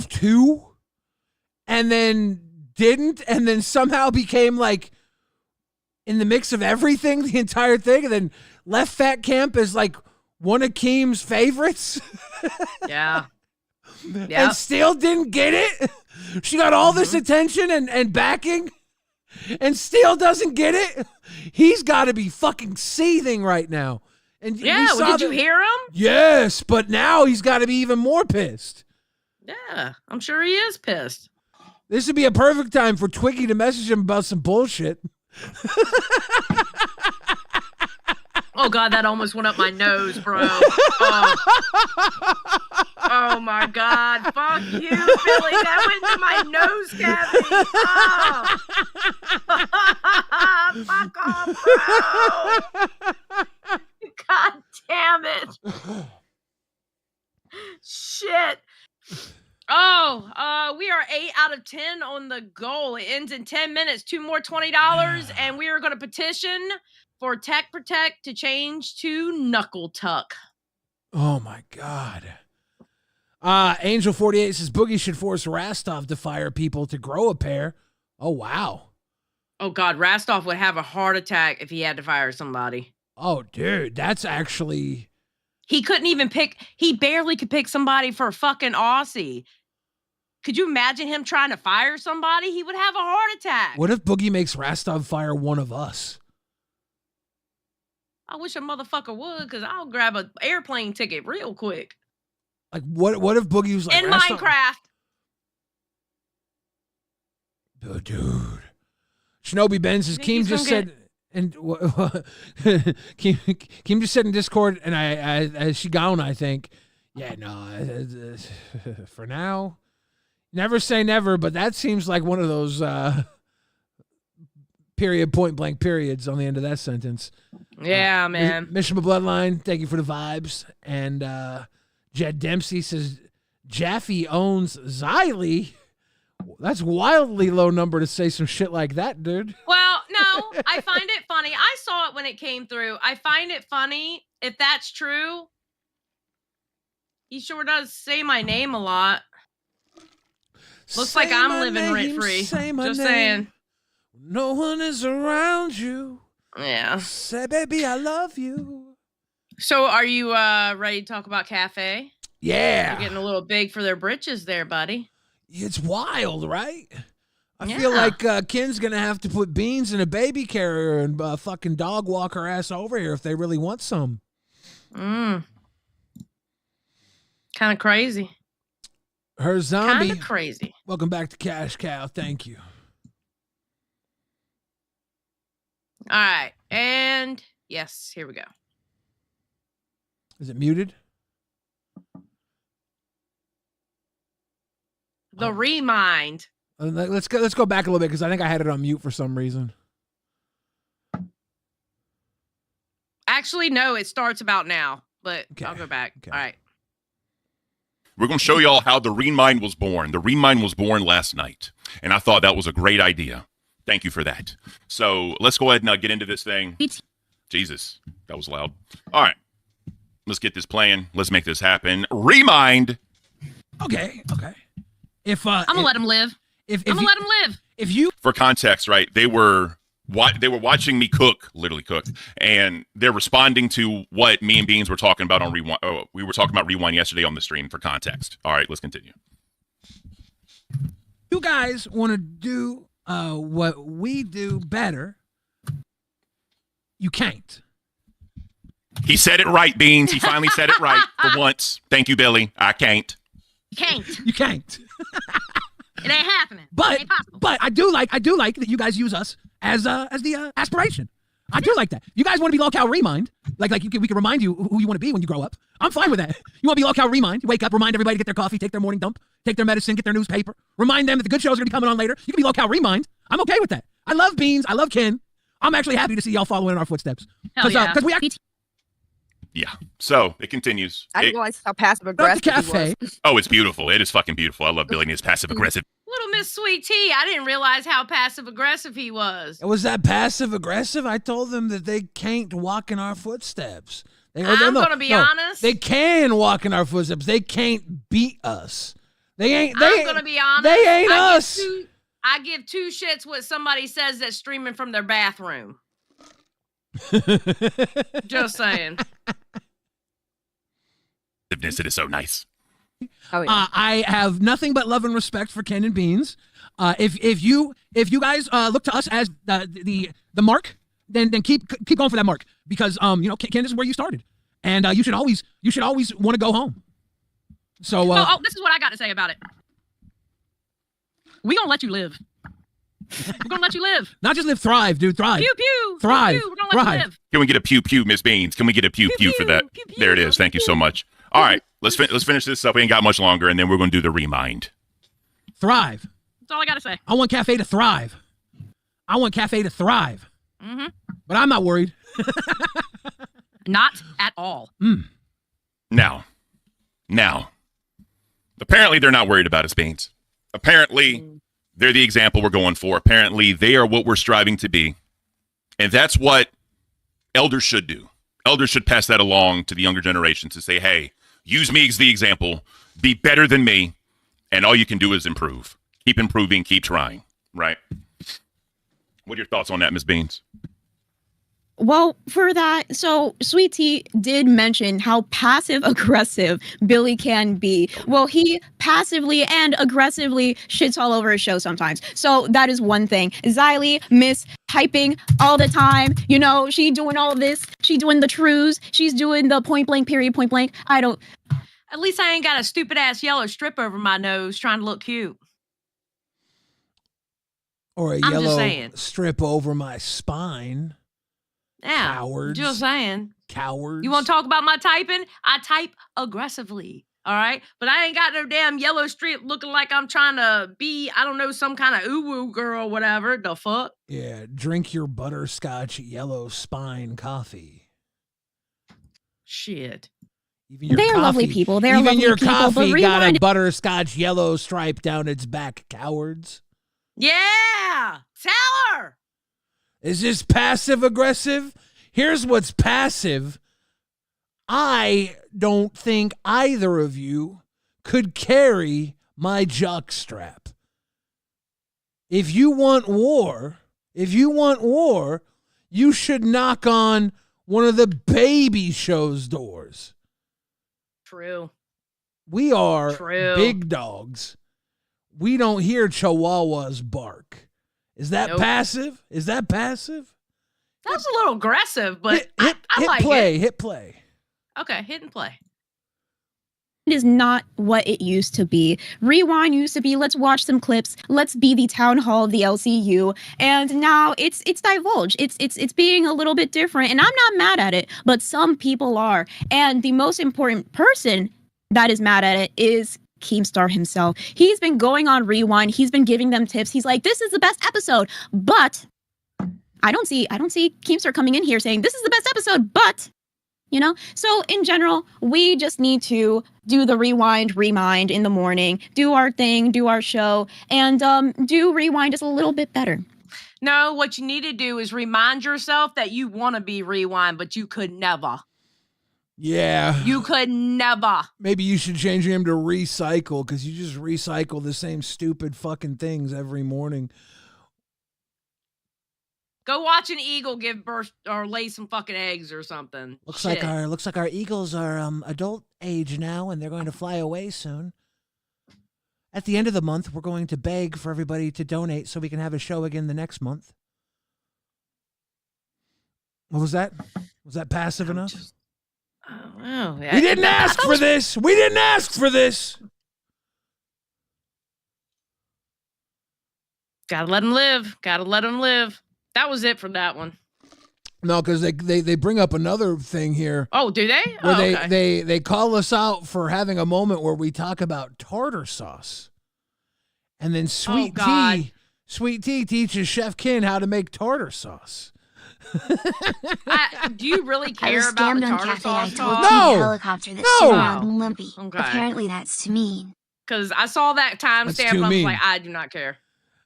2 and then didn't, and then somehow became like in the mix of everything, the entire thing, and then left Fat Camp as like one of Keem's favorites. Yeah. And still didn't get it. She got all this attention and backing and still doesn't get it. He's got to be fucking seething right now. And did you hear him? Yes, but now he's got to be even more pissed. Yeah, I'm sure he is pissed. This would be a perfect time for Twiggy to message him about some bullshit. Oh, God, that almost went up my nose, bro. Oh my God. Fuck you, Billy. That went into my nose cavity. Oh. Fuck off, bro. God damn it. Shit. Oh, we are 8 out of 10 on the goal. It ends in 10 minutes. 2 more $20, and we are going to petition for Tech Protect to change to Knuckle Tuck. Oh my God. Angel 48 says Boogie should force Rastov to fire people to grow a pair. Oh wow. Oh God, Rastov would have a heart attack if he had to fire somebody. Oh dude, that's actually He couldn't even pick. He barely could pick somebody for fucking Aussie. Could you imagine him trying to fire somebody? He would have a heart attack. What if Boogie makes Rastov fire one of us? I wish a motherfucker would, because I'll grab an airplane ticket real quick. Like, what if Boogie was like, In Rastov? Minecraft. Oh, dude. Shinobi Ben says, Keem just said, and Keem just said in Discord, and I she gone, I think. Yeah, no, for now, never say never, but that seems like one of those period, point blank periods on the end of that sentence. Yeah, man. Mission of Bloodline, thank you for the vibes. And Jed Dempsey says, Jaffe owns Xylee. That's wildly low number to say some shit like that, dude. Well, no, I find it funny. I saw it when it came through. I find it funny. If that's true, he sure does say my name a lot. Looks like I'm living rent free. Just saying. No one is around you. Yeah. Say, baby, I love you. So are you ready to talk about Cafe? Yeah. You're getting a little big for their britches there, buddy. It's wild, right? I feel like Ken's going to have to put Beans in a baby carrier and fucking dog walk her ass over here if they really want some. Kind of crazy. Her zombie. Kind of crazy. Welcome back to Cash Cow. Thank you. All right. And yes, here we go. Is it muted? The Remind. Let's go back a little bit because I think I had it on mute for some reason. Actually, no, it starts about now, but Okay. I'll go back. Okay. All right. We're going to show y'all how the Remind was born. The Remind was born last night, and I thought that was a great idea. Thank you for that. So let's go ahead and get into this thing. Jesus, that was loud. All right. Let's get this playing. Let's make this happen. Remind. Okay. If I'm gonna let him live. I'm gonna let him live. If you For context, right? They were watching me literally cook, and they're responding to what me and Beans were talking about on Rewind. Oh, we were talking about Rewind yesterday on the stream for context. All right, let's continue. You guys want to do what we do better, you can't. He said it right, Beans. He finally said it right for once. Thank you, Billy. I can't. You can't. It ain't happening. But it ain't possible. but I do like that you guys use us as the aspiration. I do like that. You guys want to be LolcowRewind, like we can remind you who you want to be when you grow up. I'm fine with that. You want to be LolcowRewind? You wake up, remind everybody to get their coffee, take their morning dump, take their medicine, get their newspaper, remind them that the good shows are gonna be coming on later. You can be LolcowRewind. I'm okay with that. I love Beans. I love Ken. I'm actually happy to see y'all following in our footsteps. Hell yeah. Because we actually Yeah. So it continues. I didn't realize how passive aggressive he cafe. was. Oh, it's beautiful. It is fucking beautiful. I love Billy and his passive aggressive. Little Miss Sweet Tea, I didn't realize how passive aggressive he was. Was that passive aggressive? I told them that they can't walk in our footsteps. I'm gonna be honest. They can walk in our footsteps. They can't beat us. I'm gonna be honest. They ain't us. I give two shits what somebody says that's streaming from their bathroom. Just saying. It is so nice. Oh, yeah. I have nothing but love and respect for Ken and Beans. If you guys look to us as the mark, then keep going for that mark because Ken, this is where you started, and you should always want to go home. So This is what I got to say about it. We gonna let you live. We're gonna let you live. Not just live, thrive, dude, thrive. Pew pew. Thrive. Pew, pew. We're gonna let you live. Can we get a pew pew, Miss Beans? Can we get a pew pew for that? Pew, pew. There it is. Thank you so much. All right, let's finish this up. We ain't got much longer, and then we're gonna do the Remind. Thrive. That's all I gotta say. I want Cafe to thrive. Mm-hmm. But I'm not worried. Not at all. Now, apparently they're not worried about us, Beans. Apparently, they're the example we're going for. Apparently, they are what we're striving to be. And that's what elders should do. Elders should pass that along to the younger generation to say, hey, use me as the example. Be better than me. And all you can do is improve. Keep improving. Keep trying. Right? What are your thoughts on that, Ms. Beans? Well, for that, so Sweet Tea did mention how passive aggressive Billy can be. Well, he passively and aggressively shits all over his show sometimes. So that is one thing. Xylee, Miss hyping all the time. You know, she doing all this. She doing the trues. She's doing the point blank, period, point blank. At least I ain't got a stupid ass yellow strip over my nose trying to look cute. Or a yellow strip over my spine. Yeah, cowards. Just saying. Cowards. You want to talk about my typing? I type aggressively, all right? But I ain't got no damn yellow strip looking like I'm trying to be, I don't know, some kind of ooh-woo girl or whatever. The fuck? Yeah, drink your butterscotch yellow spine coffee. Shit. They're lovely people. They're even lovely your people, coffee got a butterscotch yellow stripe down its back, cowards. Yeah! Tell her! Is this passive aggressive? Here's what's passive. I don't think either of you could carry my jockstrap. If you want war, you should knock on one of the baby show's doors. True. We are big dogs. We don't hear chihuahuas bark. Is that passive? Is that passive? That was a little aggressive, but I like play, it. Hit play. Okay, hit and play. It is not what it used to be. Rewind used to be, let's watch some clips, let's be the town hall of the LCU, and now it's divulged. It's being a little bit different, and I'm not mad at it, but some people are. And the most important person that is mad at it is Keemstar himself. He's been going on Rewind. He's been giving them tips. He's like, this is the best episode. But I don't see Keemstar coming in here saying this is the best episode, but so in general, we just need to do the remind in the morning, do our thing, do our show, and do Rewind just a little bit better. No, what you need to do is remind yourself that you want to be Rewind, but you could never. Yeah. You could never. Maybe you should change your name to Recycle, because you just recycle the same stupid fucking things every morning. Go watch an eagle give birth or lay some fucking eggs or something. Looks like our eagles are adult age now, and they're going to fly away soon. At the end of the month, we're going to beg for everybody to donate so we can have a show again the next month. What was that? Was that passive enough? Oh, yeah. We didn't ask for this. We didn't ask for this. Gotta let him live. Gotta let him live. That was it for that one. No, because they bring up another thing here. Oh, do they? Where they call us out for having a moment where we talk about tartar sauce. And then Sweet Tea teaches Chef Kin how to make tartar sauce. Do you really care about the tartar sauce? No. Helicopter that's small and lumpy. Okay. Apparently that's too mean. Because I saw that timestamp and I was like, I do not care.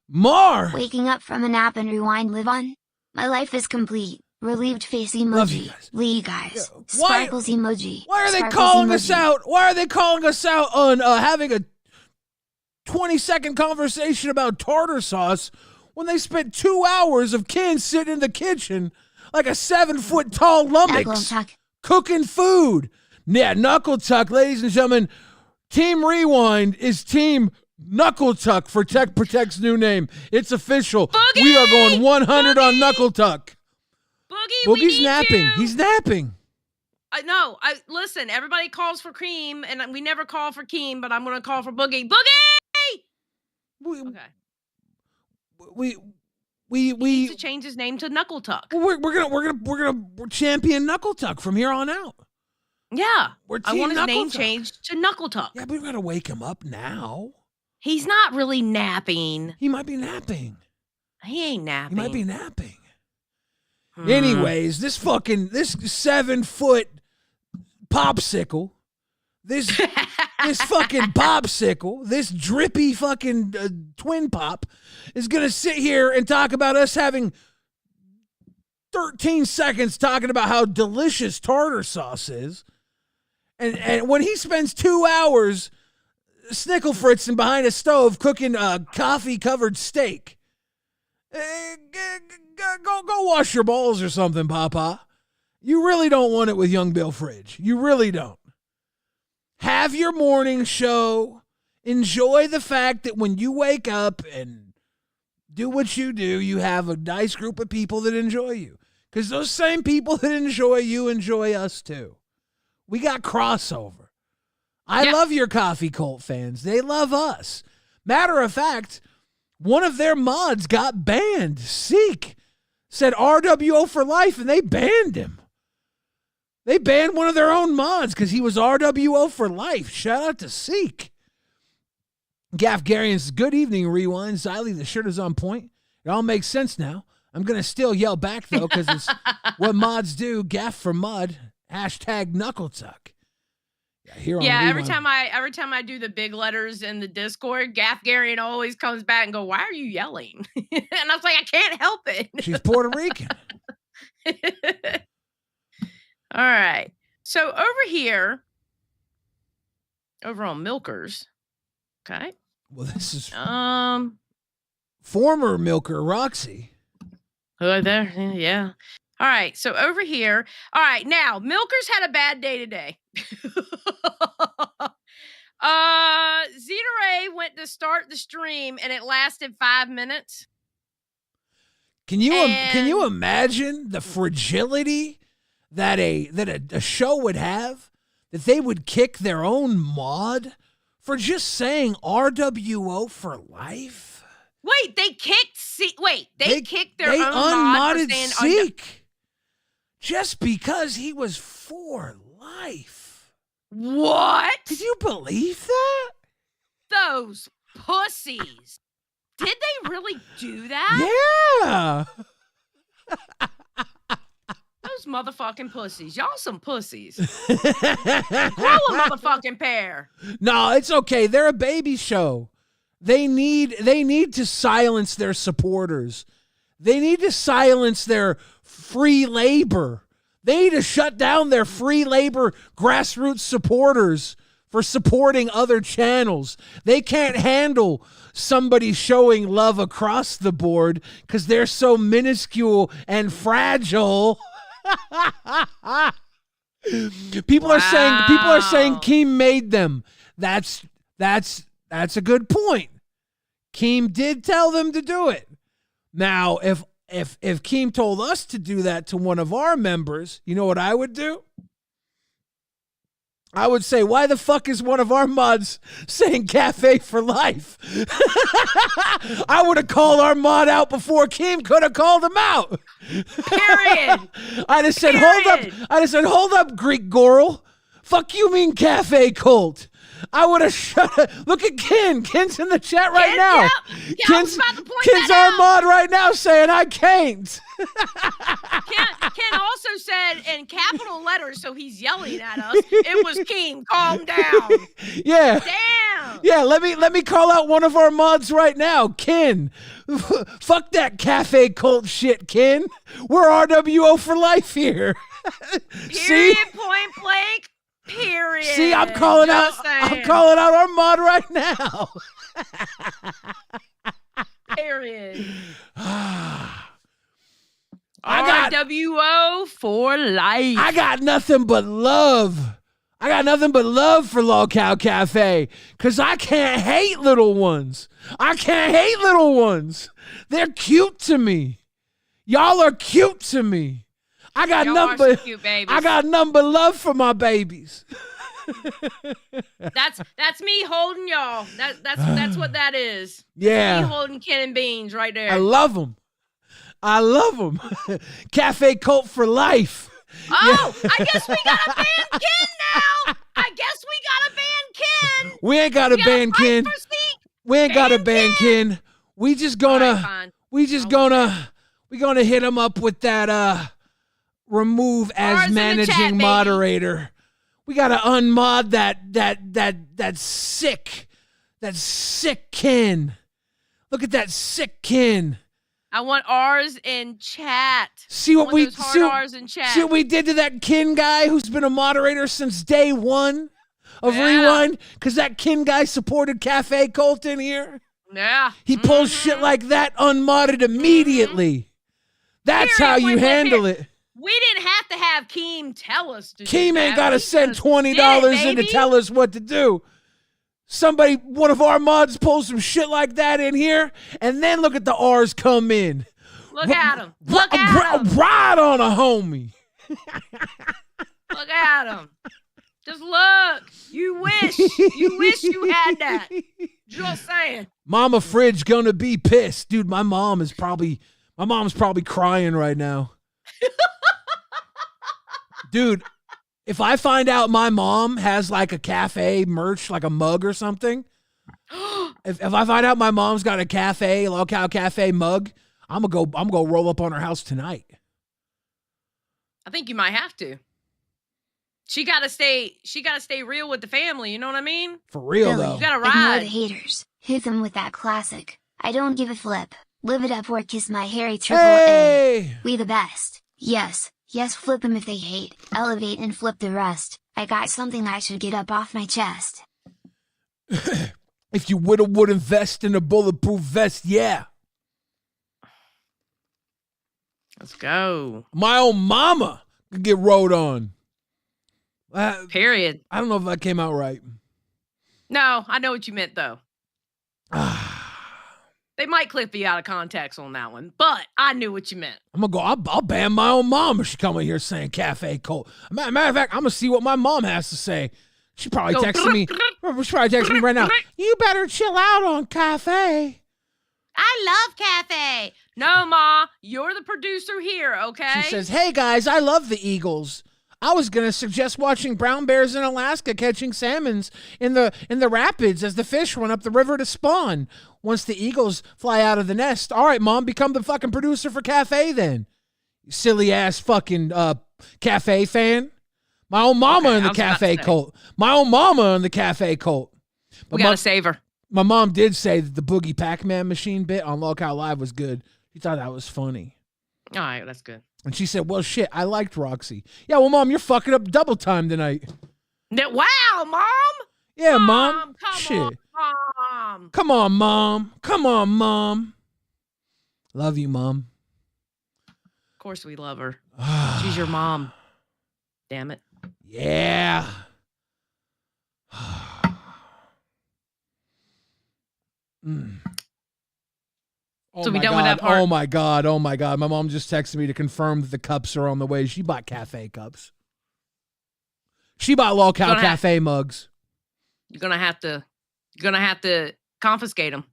More. Waking up from a nap and Rewind live on. My life is complete. Relieved face emoji. Love you guys. Lee guys. Sparkles emoji. Why are they calling us out? Why are they calling us out on having a 20-second conversation about tartar sauce when they spent 2 hours of Ken sitting in the kitchen like a 7-foot-tall lummox cooking food? Yeah, Knuckle Tuck, ladies and gentlemen. Team Rewind is Team Knuckle Tuck for Tech Protect's new name. It's official. Boogie! We are going 100 on Knuckle Tuck. Boogie's napping. He's napping. No, listen, everybody calls for Cream, and we never call for Keem, but I'm going to call for Boogie. Boogie! Okay. We need to change his name to Knuckle Tuck. We're gonna champion Knuckle Tuck from here on out. Yeah, I want his Knuckle name Tuck. changed to Knuckle Tuck. Yeah, but we gotta wake him up now. He's not really napping. He might be napping. He ain't napping. He might be napping. Anyways, this 7-foot popsicle, this fucking popsicle, this drippy fucking twin pop is gonna sit here and talk about us having 13 seconds talking about how delicious tartar sauce is, and when he spends 2 hours snickle fritzing behind a stove cooking a coffee covered steak. Go wash your balls or something, Papa. You really don't want it with young Bill Fridge. You really don't. Have your morning show. Enjoy the fact that when you wake up and do what you do, you have a nice group of people that enjoy you. Because those same people that enjoy you enjoy us too. We got crossover. I love your coffee cult fans. They love us. Matter of fact, one of their mods got banned. Seek said RWO for life, and they banned him. They banned one of their own mods because he was RWO for life. Shout out to Seek. Gaff Garian's good evening, Rewind. Xylee, the shirt is on point. It all makes sense now. I'm going to still yell back, though, because it's what mods do. Gaff for mud. Hashtag knuckle tuck. Every time I do the big letters in the Discord, Gaff Garian always comes back and go, "Why are you yelling?" And I was like, I can't help it. She's Puerto Rican. All right. So over here, over on Milkers. Okay. Well, this is former milker Roxy. Oh, there, yeah. All right, so over here. All right, now Milkers had a bad day today. Zeta Ray went to start the stream and it lasted 5 minutes. Can you imagine the fragility that a show would have, that they would kick their own mod for just saying RWO for life? Wait, they kicked they kicked their they own mod unmodded for saying Seek just because he was for life. What? Did you believe that? Those pussies. Did they really do that? Yeah. Those motherfucking pussies. Y'all some pussies. Grow a motherfucking pair. No, it's okay. They're a baby show. They need to silence their supporters. They need to silence their free labor. They need to shut down their free labor grassroots supporters for supporting other channels. They can't handle somebody showing love across the board because they're so minuscule and fragile. People are saying Keem made them. That's a good point. Keem did tell them to do it. Now, if Keem told us to do that to one of our members, you know what I would do? I would say, why the fuck is one of our mods saying cafe for life? I would have called our mod out before Keem could have called him out. Period. I'd have said, hold up, Greek Goral. Fuck you mean cafe cult? I would have shut it. Look at Ken. Ken's in the chat right now. Ken's our mod right now saying I can't. Ken also said in capital letters, so he's yelling at us. It was Keem. Calm down. Yeah. Damn. Yeah. Let me call out one of our mods right now, Ken. Fuck that cafe cult shit, Ken. We're RWO for life here. Period. Point blank. Period. See, I'm calling out our mod right now. Period. RWO for life. I got nothing but love. I got nothing but love for Lolcow Cafe because I can't hate little ones. They're cute to me. Y'all are cute to me. I got nothing but love for my babies. That's me holding y'all. That's what that is. Yeah. Me holding Ken and Beans right there. I love them. Cafe cult for life. Oh, yeah. I guess we gotta ban Ken now. We ain't gotta ban Ken. We gonna hit him up with that remove as managing moderator. We gotta unmod that sick Ken. Look at that sick Ken. I want ours in chat. See what we did to that Ken guy who's been a moderator since day one of Rewind? Because that Ken guy supported Cafe Cult in here. Yeah. He pulls shit like that unmodded immediately. That's Period. how you When- handle it. We didn't have to have Keem tell us to do Keem ain't that. got to We send just $20 did it, in to baby. tell us what to do. Somebody, one of our mods pulls some shit like that in here, and then look at the R's come in. Look at him. Look at him. Ride on a homie. Look at him. Just look. You wish you had that. Just saying. Mama Fridge gonna be pissed. Dude, my mom's probably crying right now. Dude, if I find out my mom has like a cafe merch, like a mug or something, if I find out my mom's got a cafe, Local Cafe mug, I'm gonna go roll up on her house tonight. I think you might have to. She gotta stay real with the family, you know what I mean? For real Billy, though. You gotta Ignore ride. the haters. Hit them with that classic. I don't give a flip. Live it up or kiss my hairy triple A. Hey! We the best. Yes, flip them if they hate. Elevate and flip the rest. I got something I should get up off my chest. If you would invest in a bulletproof vest, yeah. Let's go. My own mama could get rode on. Period. I don't know if that came out right. No, I know what you meant though. They might clip you out of context on that one, but I knew what you meant. I'm gonna go. I'll ban my own mom if she come in here saying cafe cult. Matter of fact, I'm gonna see what my mom has to say. She probably texting me. She probably texting me right now. You better chill out on cafe. I love cafe. No, Ma, you're the producer here, okay? She says, "Hey guys, I love the Eagles. I was gonna suggest watching brown bears in Alaska catching salmons in the rapids as the fish run up the river to spawn. Once the eagles fly out of the nest, all right, Mom, become the fucking producer for cafe then. You silly ass fucking cafe fan. My own mama in the cafe cult. My own mama in the cafe cult. But we gotta save her. My mom did say that the Boogie Pac-Man machine bit on Local Live was good. She thought that was funny. All right, that's good. And she said, well, shit, I liked Roxy. Yeah, well, Mom, you're fucking up double time tonight. Wow, Mom! Yeah, Mom. Come Shit. on, Mom. Come on, Mom. Come on, Mom. Love you, Mom. Of course we love her. She's your mom. Damn it. Yeah. So we done with that part? Oh my God. My mom just texted me to confirm that the cups are on the way. She bought cafe cups. She bought Local Cafe mugs. You're gonna have to confiscate them.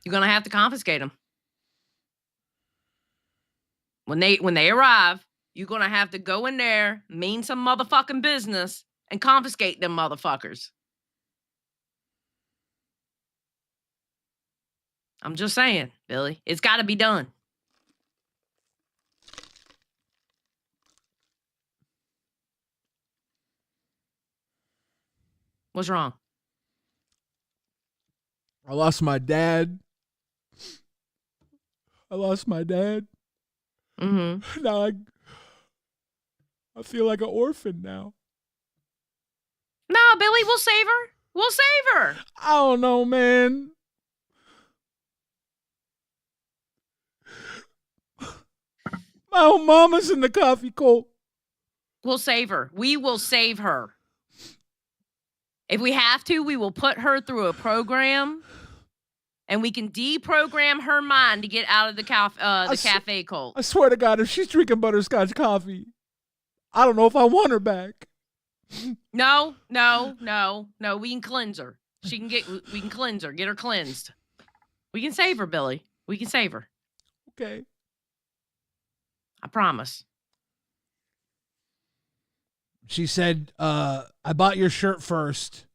You're gonna have to confiscate them. When they arrive, you're gonna have to go in there, mean some motherfucking business, and confiscate them motherfuckers. I'm just saying, Billy. It's got to be done. What's wrong? I lost my dad. Mm-hmm. Now I feel like an orphan now. No, Billy, we'll save her. We'll save her. I don't know, man. My own mama's in the coffee cult. We'll save her. We will save her. If we have to, we will put her through a program, and we can deprogram her mind to get out of the cafe cult. I swear to God, if she's drinking butterscotch coffee, I don't know if I want her back. No. We can cleanse her. We can cleanse her. Get her cleansed. We can save her, Billy. We can save her. Okay. I promise. She said, I bought your shirt first.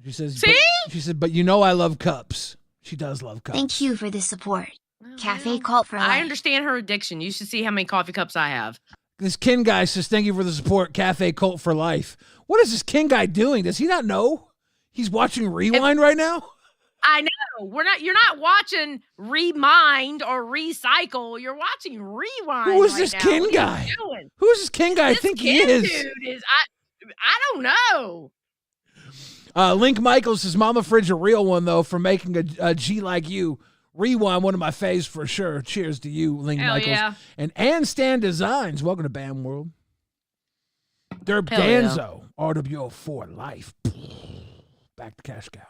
She says, see? She said, but you know I love cups. She does love cups. Thank you for the support. Well, Cafe cult for life. I understand her addiction. You should see how many coffee cups I have. This Kin guy says, thank you for the support, Cafe Cult for life. What is this Kin guy doing? Does he not know? He's watching Rewind right now? I know. You're not watching Remind or Recycle. You're watching Rewind. Who is right this now. Kin What guy? are you doing? Who is this King guy? I think he is. Dude is I don't know. Link Michaels says, Mama Fridge a real one, though, for making a G like you. Rewind, one of my faves for sure. Cheers to you, Link Hell Michaels. yeah. And Stan Designs. Welcome to BAM World. Derp Hell yeah. Danzo. RWO for life. Back to Cash Cow.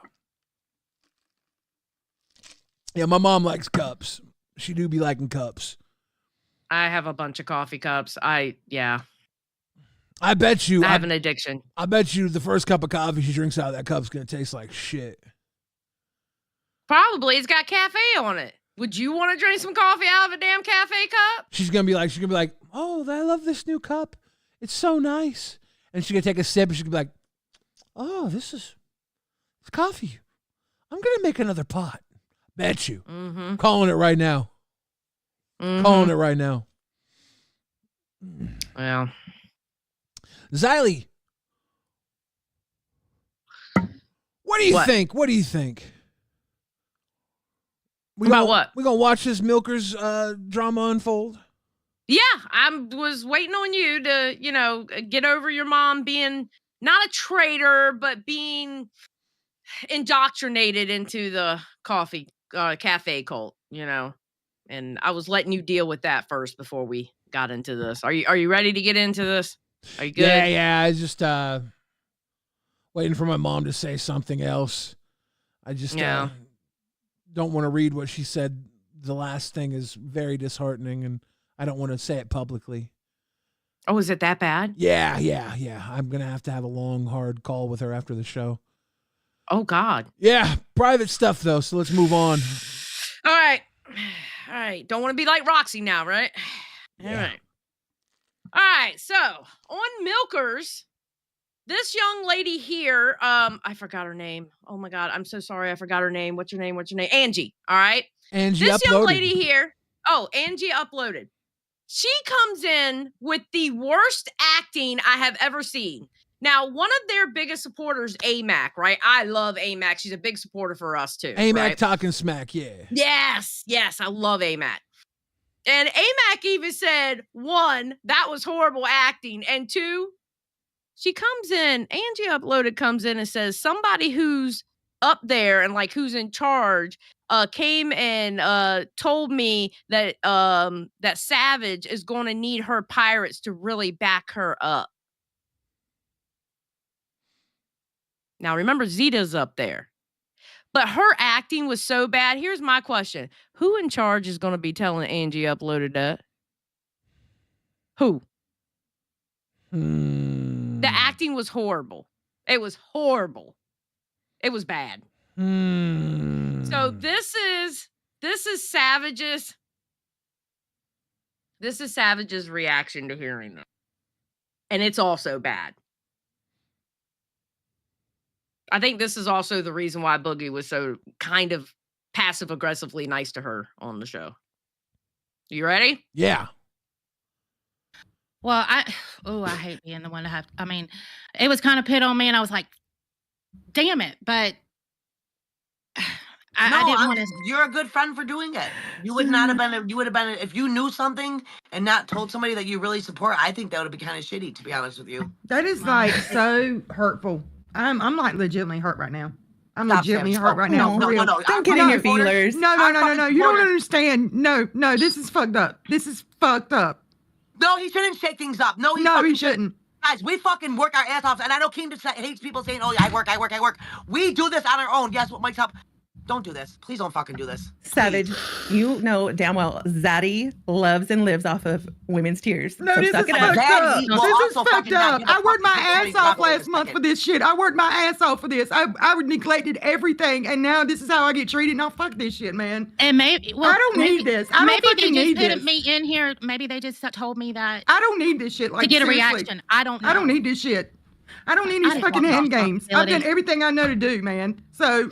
Yeah, my mom likes cups. She do be liking cups. I have a bunch of coffee cups. I bet you. I have an addiction. I bet you the first cup of coffee she drinks out of that cup's going to taste like shit. Probably. It's got cafe on it. Would you want to drink some coffee out of a damn cafe cup? She's gonna be like, oh, I love this new cup. It's so nice. And she's gonna take a sip and she's gonna be like, oh, it's coffee. I'm gonna make another pot. Bet you. Mm-hmm. Calling it right now. Mm-hmm. Calling it right now. Well. Xylee. What do you think? What do you think? What? We gonna watch this Milkers drama unfold? Yeah, I was waiting on you to, get over your mom being not a traitor, but being indoctrinated into the cafe cult, And I was letting you deal with that first before we got into this. Are you ready to get into this? Are you good? Yeah. I just waiting for my mom to say something else. I just don't want to read what she said. The last thing is very disheartening, and I don't want to say it publicly. Oh, is it that bad? Yeah. I'm going to have a long, hard call with her after the show. Oh, God. Yeah, private stuff, though, so let's move on. All right. Don't want to be like Roxy now, right? Yeah. All right. So, on Milkers, this young lady here, I forgot her name. Oh, my God. I'm so sorry. I forgot her name. What's your name? Angie. All right. Angie this uploaded. Young lady here. Oh, Angie uploaded. She comes in with the worst acting I have ever seen. Now, one of their biggest supporters, AMAC, right? I love AMAC. She's a big supporter for us, too. AMAC right? talking smack, yeah. Yes. I love AMAC. And AMAC even said, 1, that was horrible acting. And 2, she comes in, Angie uploaded comes in and says, somebody who's up there and who's in charge came and told me that that Savage is going to need her pirates to really back her up. Now, remember, Zeta's up there. But her acting was so bad. Here's my question. Who in charge is going to be telling Angie uploaded that? Who? The acting was horrible. It was horrible. It was bad. So this is Savage's. This is Savage's reaction to hearing them. And it's also bad. I think this is also the reason why Boogie was so kind of passive aggressively nice to her on the show. You ready? Yeah. Well, I hate being the one to have. I mean, it was kind of pit on me, and I was like, "Damn it!" But I didn't want to. You're a good friend for doing it. You would not have been. You would have been if you knew something and not told somebody that you really support. I think that would have been kind of shitty, to be honest with you. That is so hurtful. I'm legitimately hurt right now. I'm Stop, legitimately Sam, hurt stop. right now. No. Don't get in your feelers. No. You don't understand. No. This is fucked up. No, he shouldn't shake things up. No, he shouldn't. Guys, we fucking work our ass off, and I know Keem just hates people saying, "Oh, I work." We do this on our own. Yes, what Mike's up. Don't do this. Please don't fucking do this. Savage, you know damn well Zaddy loves and lives off of women's tears. No, so this is suck it fucked up. up. This is fucked up. I worked my ass off last month for this shit. I worked my ass off for this. I neglected everything, and now this is how I get treated. Now fuck this shit, man. And maybe I don't need this. I don't fucking need this. Maybe they just put me in here. Maybe they just told me that I don't need this shit. to get a reaction. I don't know. I don't need this shit. I don't need these fucking hand games. I've done everything I know to do, man. So.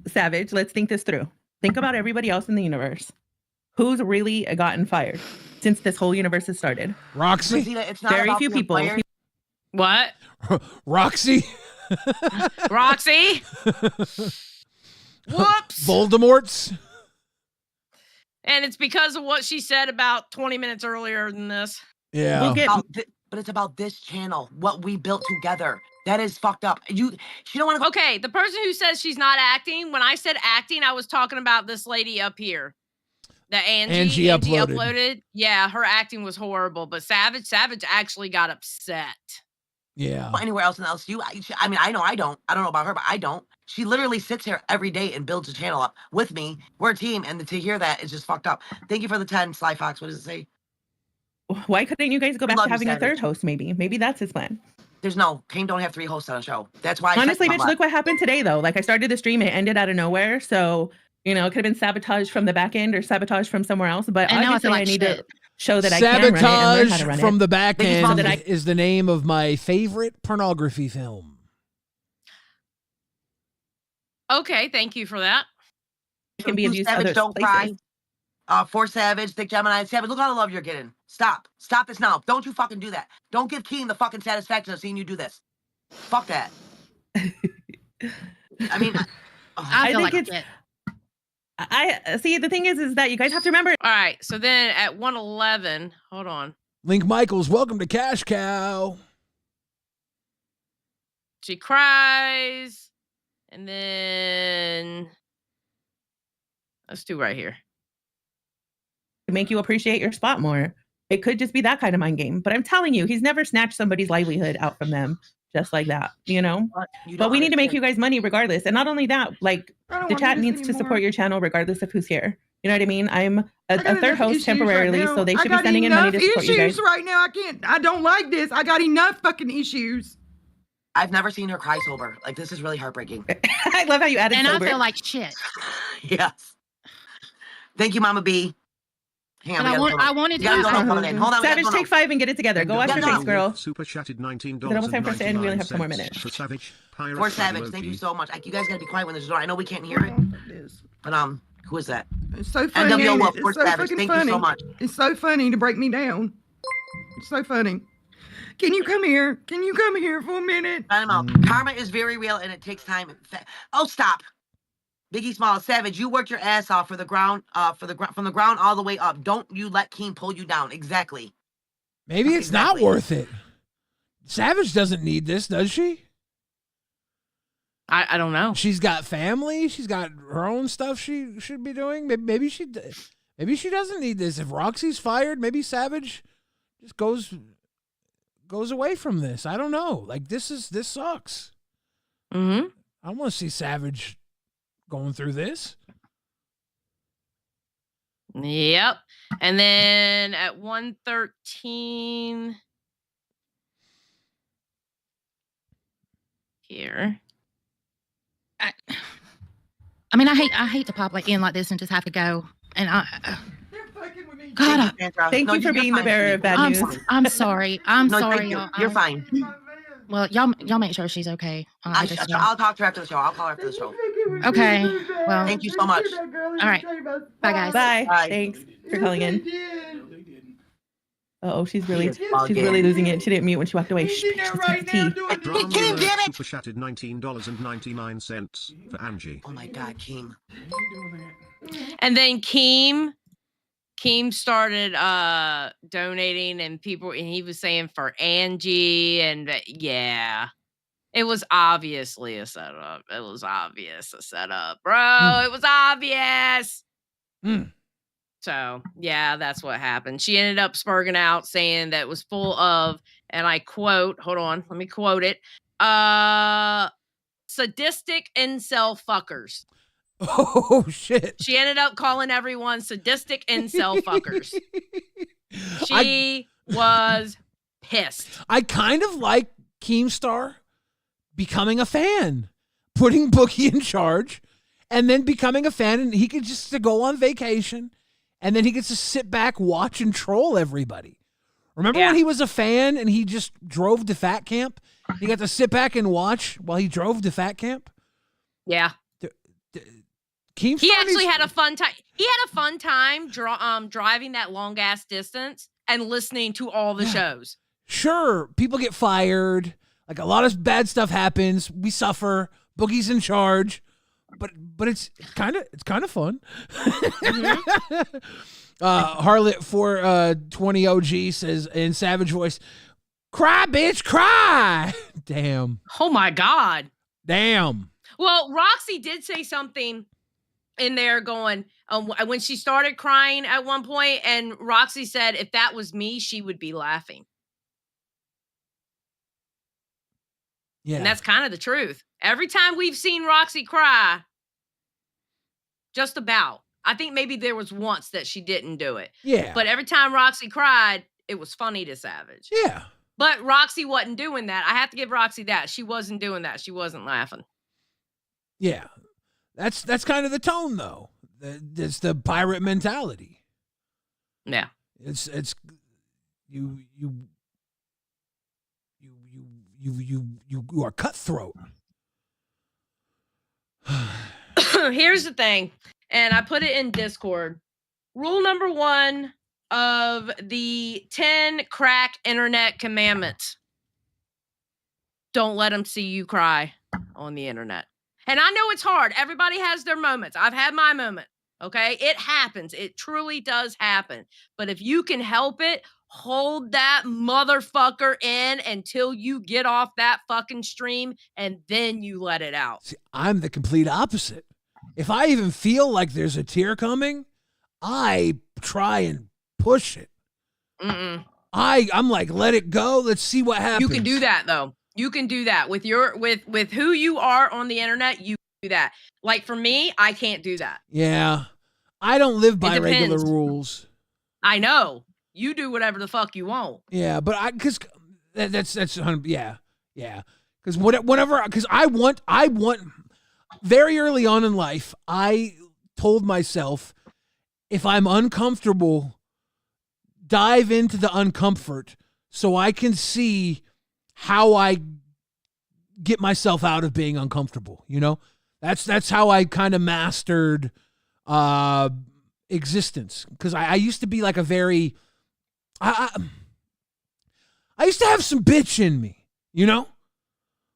Savage, let's think this through. Think about everybody else in the universe. Who's really gotten fired since this whole universe has started? Roxy. It's not Very few people. What? Roxy. Roxy. Whoops. Voldemort's. And it's because of what she said about 20 minutes earlier than this. Yeah. But but it's about this channel, what we built together. That is fucked up. She don't want to go. Okay, the person who says she's not acting, when I said acting, I was talking about this lady up here. The Angie uploaded. Yeah, her acting was horrible, but Savage actually got upset. Yeah. Anywhere else in the LCU, I mean, I know I don't know about her, but I don't. She literally sits here every day and builds a channel up with me. We're a team, and to hear that is just fucked up. Thank you for the 10, Sly Fox. What does it say? Why couldn't you guys go back to having a third host? Maybe that's his plan. Kane don't have 3 hosts on a show. That's why. Honestly, bitch, look what happened today, though. Like, I started the stream, it ended out of nowhere. So, it could have been sabotage from the back end or sabotage from somewhere else. But and obviously, I need to show that I can run it and learn how to run it. From the back end is the name of my favorite pornography film. Okay, thank you for that. It can be abused Savage, other don't places. cry. For Savage, Thick Gemini, Savage, look how the love you're getting. Stop this now. Don't you fucking do that. Don't give Keen the fucking satisfaction of seeing you do this. Fuck that. I mean, I feel like it's. I see. The thing is that you guys have to remember. All right, so then at 111, hold on. Link Michaels, welcome to Cash Cow. She cries, and then let's do right here. To make you appreciate your spot more. It could just be that kind of mind game. But I'm telling you, he's never snatched somebody's livelihood out from them just like that, But we need to make you guys money regardless. And not only that, like, the chat needs to support your channel regardless of who's here. You know what I mean? I'm a third host temporarily, so they should be sending in money to support you guys. Right now, I don't like this. I got enough fucking issues. I've never seen her cry sober. Like, this is really heartbreaking. I love how you added and sober. I feel like shit. Yes. Thank you, Mama B. Hang on, I wanted to. Hold on. Savage, take 5 and get it together. Go wash your face, girl. Super chatted $19. It's almost time for us to end. We only have 2 more minutes. For Savage, for Savage, thank you so much. You guys gotta be quiet when there's a door. I know we can't hear it. But who is that? It's so funny. NWO Wolf, It's so Savage, fucking thank funny. you so much. It's so funny to break me down. It's so funny. Can you come here? Can you come here for a minute? Time out. Karma is very real and it takes time. Oh, stop. Biggie Small, Savage, you worked your ass off from the ground all the way up. Don't you let Keen pull you down. Exactly. Maybe it's not worth it. Savage doesn't need this, does she? I don't know. She's got family. She's got her own stuff she should be doing. Maybe she doesn't need this. If Roxy's fired, maybe Savage just goes away from this. I don't know. Like, this sucks. Mm-hmm. I want to see Savage going through this. Yep. And then at 113 here. I mean, I hate to pop in like this and just have to go. And God, thank you for being the bearer of bad news. I'm sorry. I'm sorry, you. y'all. You're fine. Well, y'all make sure she's okay. I'll talk to her after the show. I'll call her after the show. Okay. Well, thank you so much. All right. Bye, guys. Bye. Thanks for calling in. Oh, she's really losing it. She didn't mute when she walked away. Shh, bitch, let's get the tea. Super chatted $19.99 for Angie. Oh my God, Keem. And then Keem started donating and he was saying for Angie and yeah. It was obviously a setup. It was obvious a setup, bro. It was obvious. So, yeah, that's what happened. She ended up spurging out saying that it was full of, and I quote, hold on, let me quote it, sadistic incel fuckers. Oh, shit. She ended up calling everyone sadistic incel fuckers. She was pissed. I kind of like Keemstar becoming a fan, putting Boogie in charge, and then becoming a fan, and he could just to go on vacation, and then he gets to sit back, watch, and troll everybody. Remember when he was a fan and he just drove to Fat Camp? He got to sit back and watch while he drove to Fat Camp? Yeah. He actually had a fun time. He had a fun time driving that long ass distance and listening to all the shows. Sure, people get fired. Like, a lot of bad stuff happens. We suffer. Boogie's in charge, but it's kind of fun. Harlot 420 OG says in Savage voice, Cry, bitch, cry. Damn. Oh my God. Damn. Well, Roxy did say something in there going, when she started crying at one point, and Roxy said, if that was me, she would be laughing. Yeah. And that's kind of the truth. Every time we've seen Roxy cry, just about. I think maybe there was once that she didn't do it. Yeah. But every time Roxy cried, it was funny to Savage. Yeah. But Roxy wasn't doing that. I have to give Roxy that. She wasn't doing that. She wasn't laughing. Yeah. That's kind of the tone, though. It's the pirate mentality. Yeah. It's you are cutthroat. Here's the thing, and I put it in Discord. Rule number 1 of the 10 crack internet commandments. Don't let them see you cry on the internet. And I know it's hard. Everybody has their moments. I've had my moment. Okay? It happens. It truly does happen. But if you can help it, hold that motherfucker in until you get off that fucking stream, and then you let it out. See, I'm the complete opposite. If I even feel like there's a tear coming, I try and push it. I'm like, let it go. Let's see what happens. You can do that though. You can do that with your with who you are on the internet. You do that. Like for me, I can't do that. Yeah, I don't live by regular depends. rules. I know. You do whatever the fuck you want. Yeah, but because that's yeah. Because whenever I want very early on in life, I told myself, if I'm uncomfortable, dive into the uncomfort so I can see how I get myself out of being uncomfortable. You know, that's how I kind of mastered existence. Because I used to be like a very I used to have some bitch in me, you know?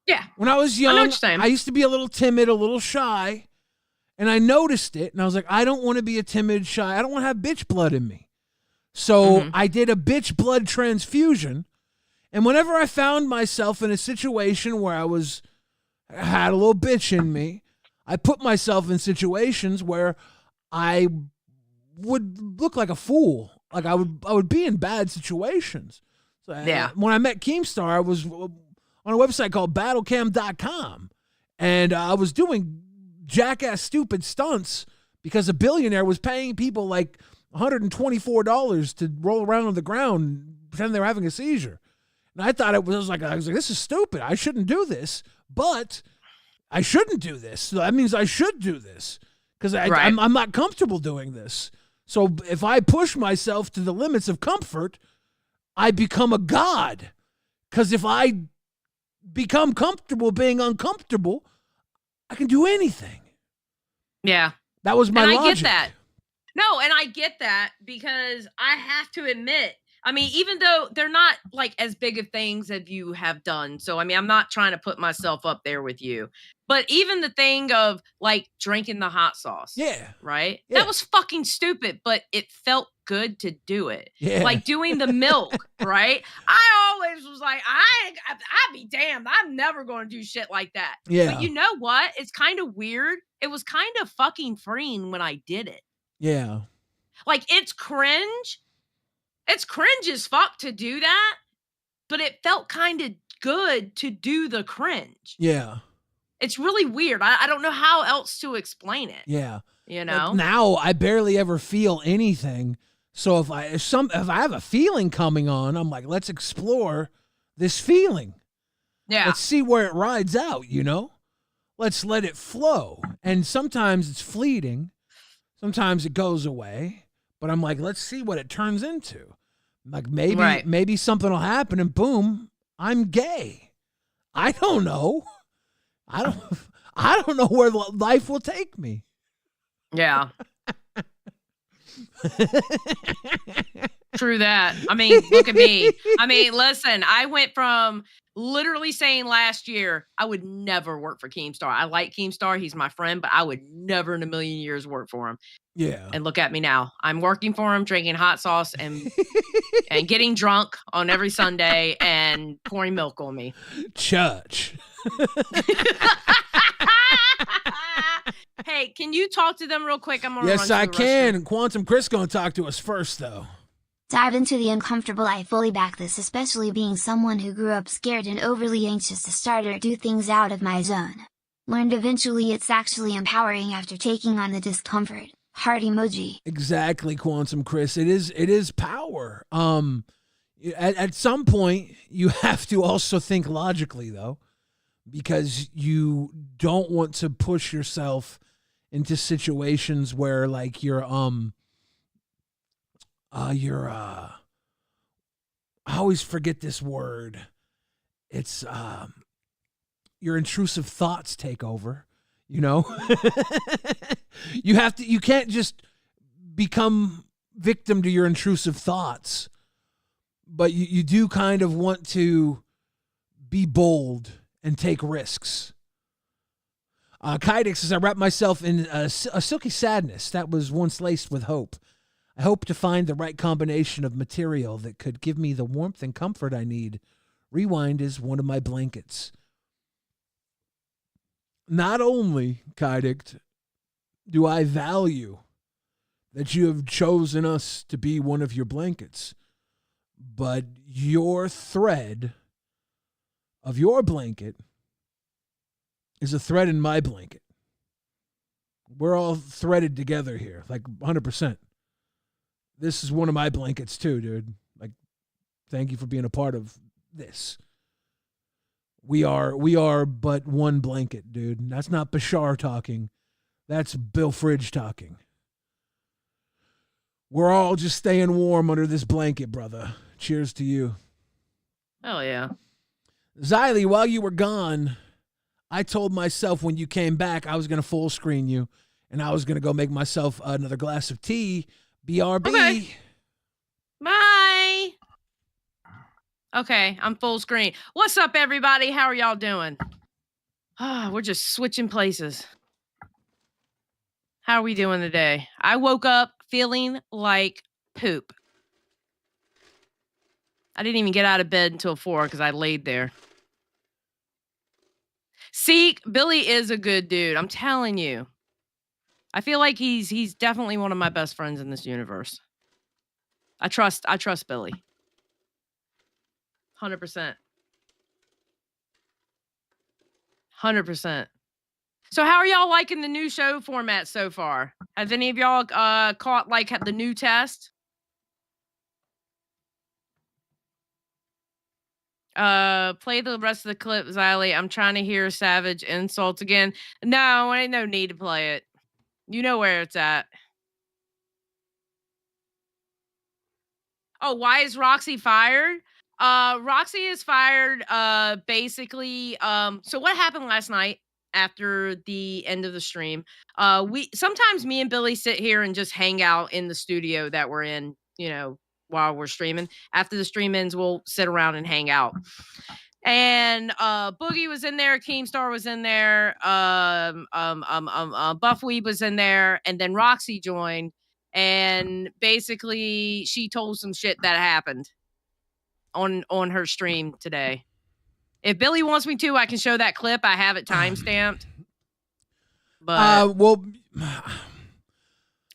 Yeah. When I was young, I know what you're saying. I used to be a little timid, a little shy, and I noticed it, and I was like, I don't want to be a timid, shy. I don't want to have bitch blood in me. So I did a bitch blood transfusion, and whenever I found myself in a situation where I had a little bitch in me, I put myself in situations where I would look like a fool. Like I would be in bad situations. So Yeah. When I met Keemstar, I was on a website called battlecam.com, and I was doing jackass stupid stunts because a billionaire was paying people like $124 to roll around on the ground and pretend they were having a seizure. And I thought I was like, this is stupid. I shouldn't do this, but I shouldn't do this. So that means I should do this because I'm not comfortable doing this. So if I push myself to the limits of comfort, I become a god. Because if I become comfortable being uncomfortable, I can do anything. Yeah. That was my logic. I get that. No, and I get that because I have to admit, I mean, even though they're not like as big of things as you have done. So, I mean, I'm not trying to put myself up there with you. But even the thing of like drinking the hot sauce. Yeah. Right? Yeah. That was fucking stupid, but it felt good to do it. Yeah. Like doing the milk, right? I always was like, I'd be damned. I'm never going to do shit like that. Yeah. But you know what? It's kind of weird. It was kind of fucking freeing when I did it. Yeah. Like it's cringe. It's cringe as fuck to do that, but it felt kind of good to do the cringe. Yeah. It's really weird. I don't know how else to explain it. Yeah. You know? Like now I barely ever feel anything. So if I have a feeling coming on, I'm like, let's explore this feeling. Yeah. Let's see where it rides out, you know? Let's let it flow. And sometimes it's fleeting. Sometimes it goes away. But I'm like, let's see what it turns into. Like maybe something will happen and boom, I'm gay. I don't know. I don't know where life will take me. Yeah. True that. I mean, look at me. I mean, listen, I went from literally saying last year I would never work for Keemstar. I like Keemstar. He's my friend, but I would never in a million years work for him. Yeah. And look at me now. I'm working for him, drinking hot sauce and and getting drunk on every Sunday and pouring milk on me. Church. Hey, can you talk to them real quick? I'm gonna Yes, run I to the can. Quantum Chris gonna talk to us first, though. Dive into the uncomfortable. I fully back this, especially being someone who grew up scared and overly anxious to start or do things out of my zone. Learned eventually it's actually empowering after taking on the discomfort. Heart emoji. Exactly, Quantum Chris. It is power. At some point, you have to also think logically, though, because you don't want to push yourself into situations where, like, I always forget this word. It's your intrusive thoughts take over, you know? You can't just become victim to your intrusive thoughts, but you do kind of want to be bold and take risks. Kydix says, I wrap myself in a silky sadness that was once laced with hope. I hope to find the right combination of material that could give me the warmth and comfort I need. Rewind is one of my blankets. Not only, Kydix, do I value that you have chosen us to be one of your blankets, but your thread of your blanket is a thread in my blanket. We're all threaded together here, like 100%. This is one of my blankets too, dude. Like, thank you for being a part of this. We are but one blanket, dude. That's not Bashar talking. That's Bill Fridge talking. We're all just staying warm under this blanket, brother. Cheers to you. Hell yeah. Xylee, while you were gone, I told myself when you came back I was going to full screen you, and I was going to go make myself another glass of tea. BRB. Okay. Bye. Okay, I'm full screen. What's up, everybody? How are y'all doing? We're just switching places. How are we doing today? I woke up feeling like poop. I didn't even get out of bed until 4 because I laid there. See, Billy is a good dude. I'm telling you. I feel like he's definitely one of my best friends in this universe. I trust Billy. 100%. 100%. So how are y'all liking the new show format so far? Has any of y'all caught like the new test? Play the rest of the clip, Xylee. I'm trying to hear Savage insults again. No, ain't no need to play it. You know where it's at. Oh, why is Roxy fired? Roxy is fired basically. So what happened last night after the end of the stream? Sometimes me and Billy sit here and just hang out in the studio that we're in, you know, while we're streaming. After the stream ends, we'll sit around and hang out. And Boogie was in there, Keemstar was in there, Buffweed was in there, and then Roxy joined. And basically, she told some shit that happened on her stream today. If Billy wants me to, I can show that clip. I have it timestamped. But well, I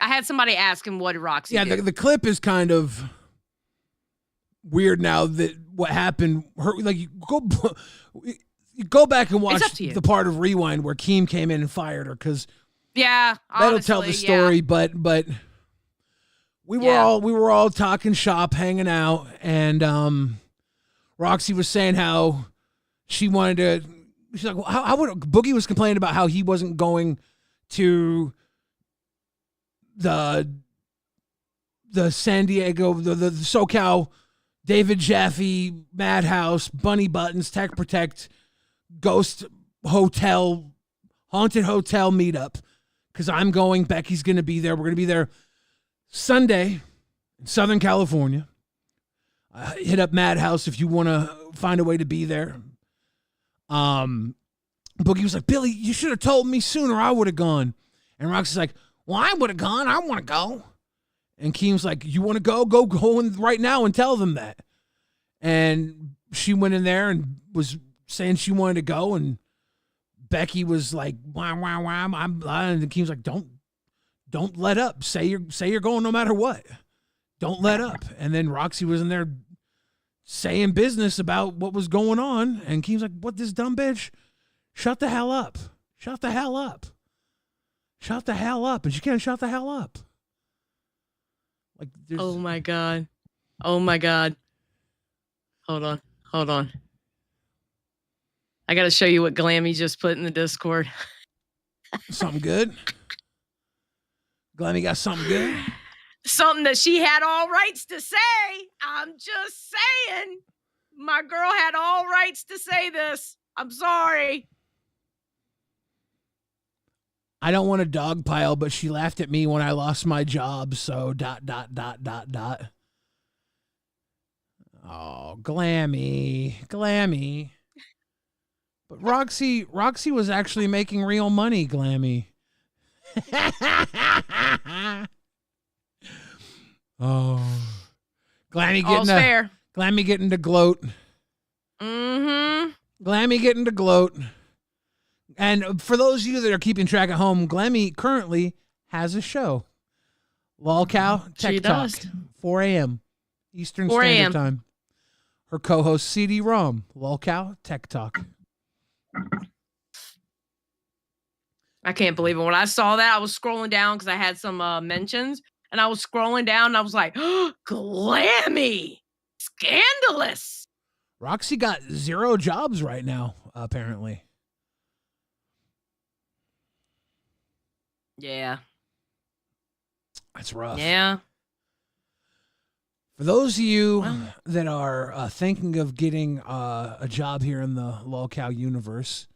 had somebody ask him what did Roxy do. The clip is kind of weird now that what happened. Like you go back and watch the part of Rewind where Keem came in and fired her because that'll tell the story. Yeah. But we were all talking shop, hanging out, and Roxy was saying how she wanted to. She's like, how would Boogie was complaining about how he wasn't going to the San Diego, the SoCal, David Jaffe, Madhouse, Bunny Buttons, Tech Protect, Ghost Hotel, Haunted Hotel meetup because I'm going. Becky's going to be there. We're going to be there Sunday in Southern California. Hit up Madhouse if you want to find a way to be there. Boogie was like, Billy, you should have told me sooner. I would have gone. And Roxy's like, Well, I would have gone. I want to go. And Keem's like, you want to go? Go right now and tell them that. And she went in there and was saying she wanted to go. And Becky was like, wah, wah, wah. And Keem's like, don't let up. Say you're going no matter what. Don't let up. And then Roxy was in there saying business about what was going on. And Keem's like, what, this dumb bitch? Shut the hell up. Shut the hell up. Shut the hell up. And she can't shut the hell up. Like, oh my God. Oh my God. Hold on. I got to show you what Glammy just put in the Discord. Something good? Glammy got something good? Something that she had all rights to say. I'm just saying. My girl had all rights to say this. I'm sorry. I don't want a dog pile, but she laughed at me when I lost my job, so ... Oh, Glammy. But Roxy was actually making real money, Glammy. Oh. Glammy getting to gloat. Mm-hmm. Glammy getting to gloat. And for those of you that are keeping track at home, Glammy currently has a show. Lolcow Tech Talk, 4 a.m. Eastern Standard Time. Her co-host CD-ROM, Lolcow Tech Talk. I can't believe it. When I saw that, I was scrolling down because I had some mentions, and I was scrolling down, and I was like, oh, Glammy! Scandalous! Roxy got 0 jobs right now, apparently. Yeah. That's rough. Yeah. For those of you that are thinking of getting a job here in the Lolcow universe,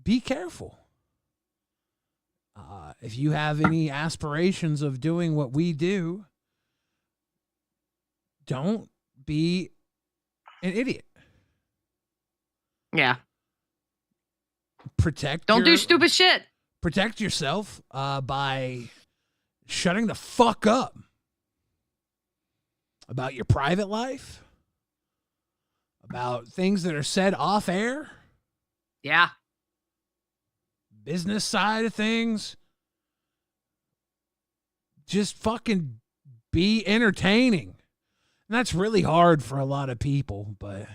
be careful. If you have any aspirations of doing what we do, don't be an idiot. Yeah. Don't do stupid shit. Protect yourself by shutting the fuck up about your private life, about things that are said off air. Yeah. Business side of things. Just fucking be entertaining. And that's really hard for a lot of people, but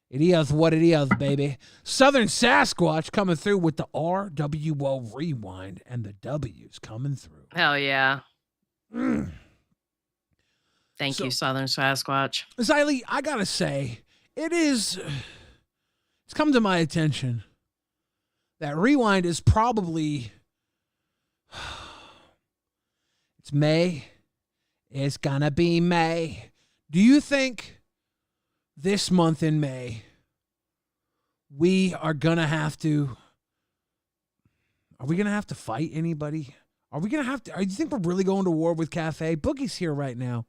it is what it is, baby. Southern Sasquatch coming through with the RWO Rewind and the W's coming through. Hell yeah. Thank you, Southern Sasquatch. Xylee, I gotta say, it's come to my attention that Rewind is probably, it's May. It's gonna be May. Do you think this month in May, we are going to have to fight anybody? Do you think we're really going to war with Cafe? Boogie's here right now.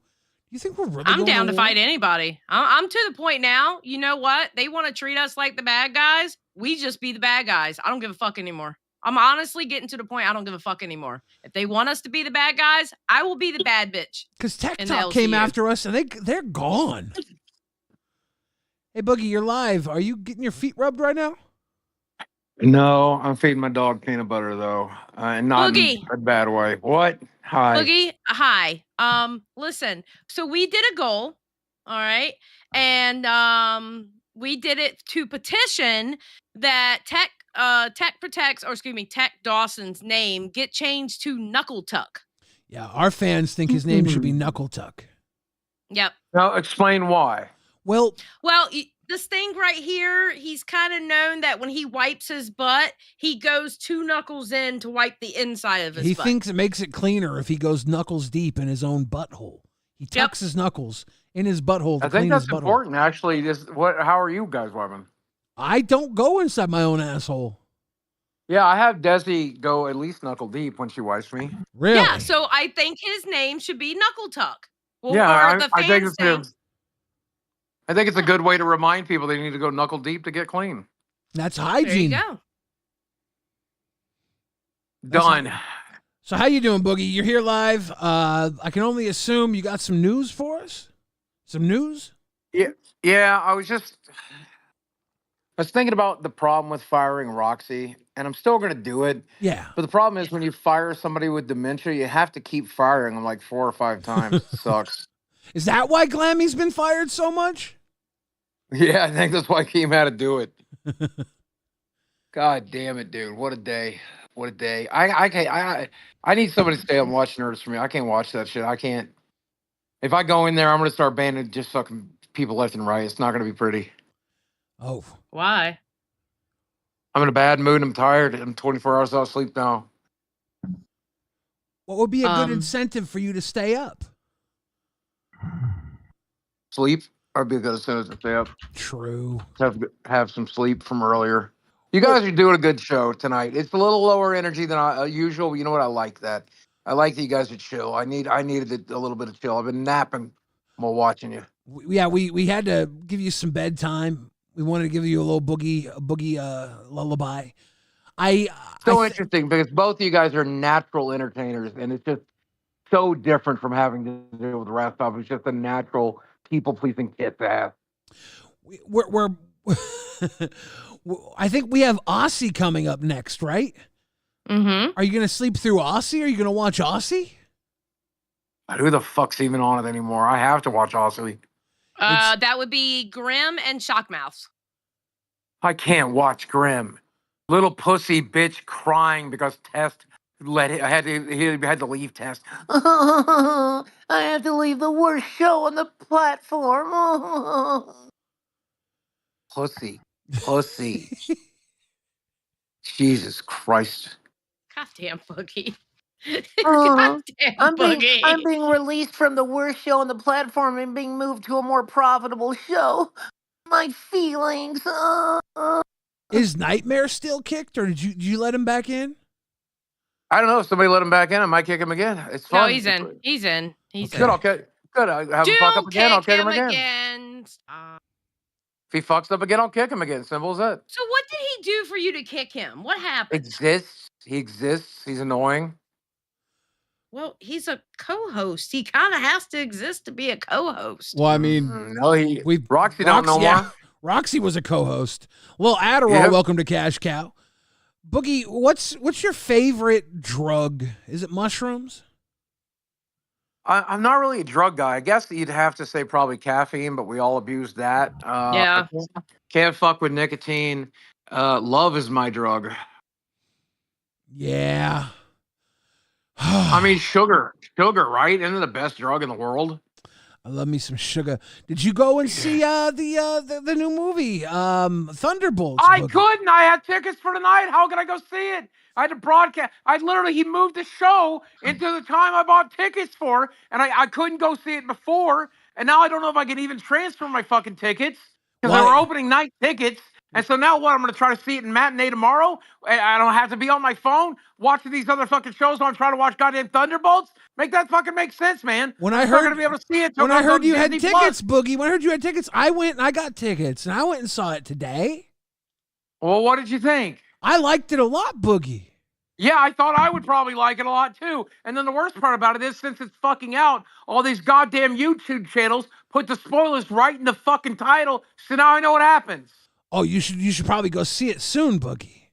Do you think we're really I'm down to war? fight anybody. I'm to the point now, you know what? They want to treat us like the bad guys. We just be the bad guys. I don't give a fuck anymore. I'm honestly getting to the point I don't give a fuck anymore. If they want us to be the bad guys, I will be the bad bitch. Because Tech Talk came after us and they're gone. Hey, Boogie, you're live. Are you getting your feet rubbed right now? No, I'm feeding my dog peanut butter, though. And not Boogie. in a bad way. What? Hi. Boogie, hi. Listen, so we did a goal, all right? And we did it to petition that Tech Dawson's name get changed to Knuckle Tuck. Yeah, our fans think his name should be Knuckle Tuck. Yep. Now, explain why. Well, this thing right here, he's kind of known that when he wipes his butt, he goes 2 knuckles in to wipe the inside of his butt. He thinks it makes it cleaner if he goes knuckles deep in his own butthole. He tucks his knuckles in his butthole to I clean think his that's butthole. important, actually. How are you guys wiping? I don't go inside my own asshole. Yeah, I have Desi go at least knuckle deep when she wipes me. Really? Yeah, so I think his name should be Knuckle Tuck. Well, Yeah, or the I think fans I think it's a good way to remind people they need to go knuckle deep to get clean. That's hygiene. There you go. Done. So how you doing, Boogie? You're here live. I can only assume you got some news for us. Some news? Yeah. I was thinking about the problem with firing Roxy, and I'm still gonna do it. Yeah. But the problem is when you fire somebody with dementia, you have to keep firing them like 4 or 5 times. It sucks. Is that why Glammy's been fired so much? Yeah, I think that's why Keem had to do it. God damn it, dude! What a day! What a day! I can't. I need somebody to stay up and watch Nerds for me. I can't watch that shit. I can't. If I go in there, I'm gonna start banning just fucking people left and right. It's not gonna be pretty. Oh. Why? I'm in a bad mood. I'm tired. I'm 24 hours out of sleep now. What would be a good incentive for you to stay up? Sleep. I'd be a good incentive to stay up. True. Have some sleep from earlier. You guys are doing a good show tonight. It's a little lower energy than usual. But you know what? I like that. I like that you guys are chill. I needed a little bit of chill. I've been napping while watching you. We had to give you some bedtime. We wanted to give you a little boogie lullaby. Interesting because both of you guys are natural entertainers, and it's just so different from having to do with the rest of it. It's just a natural people-pleasing kiss ass. We're I think we have Aussie coming up next, right? Mm-hmm. Are you going to sleep through Aussie? Are you going to watch Aussie? Who the fuck's even on it anymore? I have to watch Aussie. That would be Grimm and Shockmouth. I can't watch Grimm. Little pussy bitch crying because Test he had to leave Test. I have to leave the worst show on the platform. Pussy. Jesus Christ. Goddamn Boogie. I'm Boogie. being released from the worst show on the platform and being moved to a more profitable show. My feelings. Is Nightmare still kicked, or did you let him back in? I don't know. If somebody let him back in, I might kick him again. It's fun. No, he's in. He's in. Good. Okay. Good. I have him fuck up again. I'll kick him again. If he fucks up again, I'll kick him again. Simple as that. So what did he do for you to kick him? What happened? He exists. He's annoying. Well, he's a co-host. He kind of has to exist to be a co-host. Well, I mean, Roxy don't know more. Roxy was a co-host. Well, Adderall, welcome to Cash Cow. Boogie, what's your favorite drug? Is it mushrooms? I'm not really a drug guy. I guess you'd have to say probably caffeine, but we all abuse that. Yeah. Can't fuck with nicotine. Love is my drug. Yeah. I mean, sugar, right? Isn't it the best drug in the world? I love me some sugar. Did you go and see the new movie, Thunderbolts? I couldn't. I had tickets for tonight. How could I go see it? I had to broadcast. He moved the show into the time I bought tickets for, and I couldn't go see it before. And now I don't know if I can even transfer my fucking tickets because they were opening night tickets. And so now what? I'm going to try to see it in matinee tomorrow. I don't have to be on my phone watching these other fucking shows while I'm trying to watch goddamn Thunderbolts. Make sense, man. When I heard, going to be able to see it. When I heard you had tickets, Boogie. When I heard you had tickets, I went and I got tickets, and I went and saw it today. Well, what did you think? I liked it a lot, Boogie. Yeah, I thought I would probably like it a lot too. And then the worst part about it is, since it's fucking out, all these goddamn YouTube channels put the spoilers right in the fucking title. So now I know what happens. Oh, you should probably go see it soon, Boogie.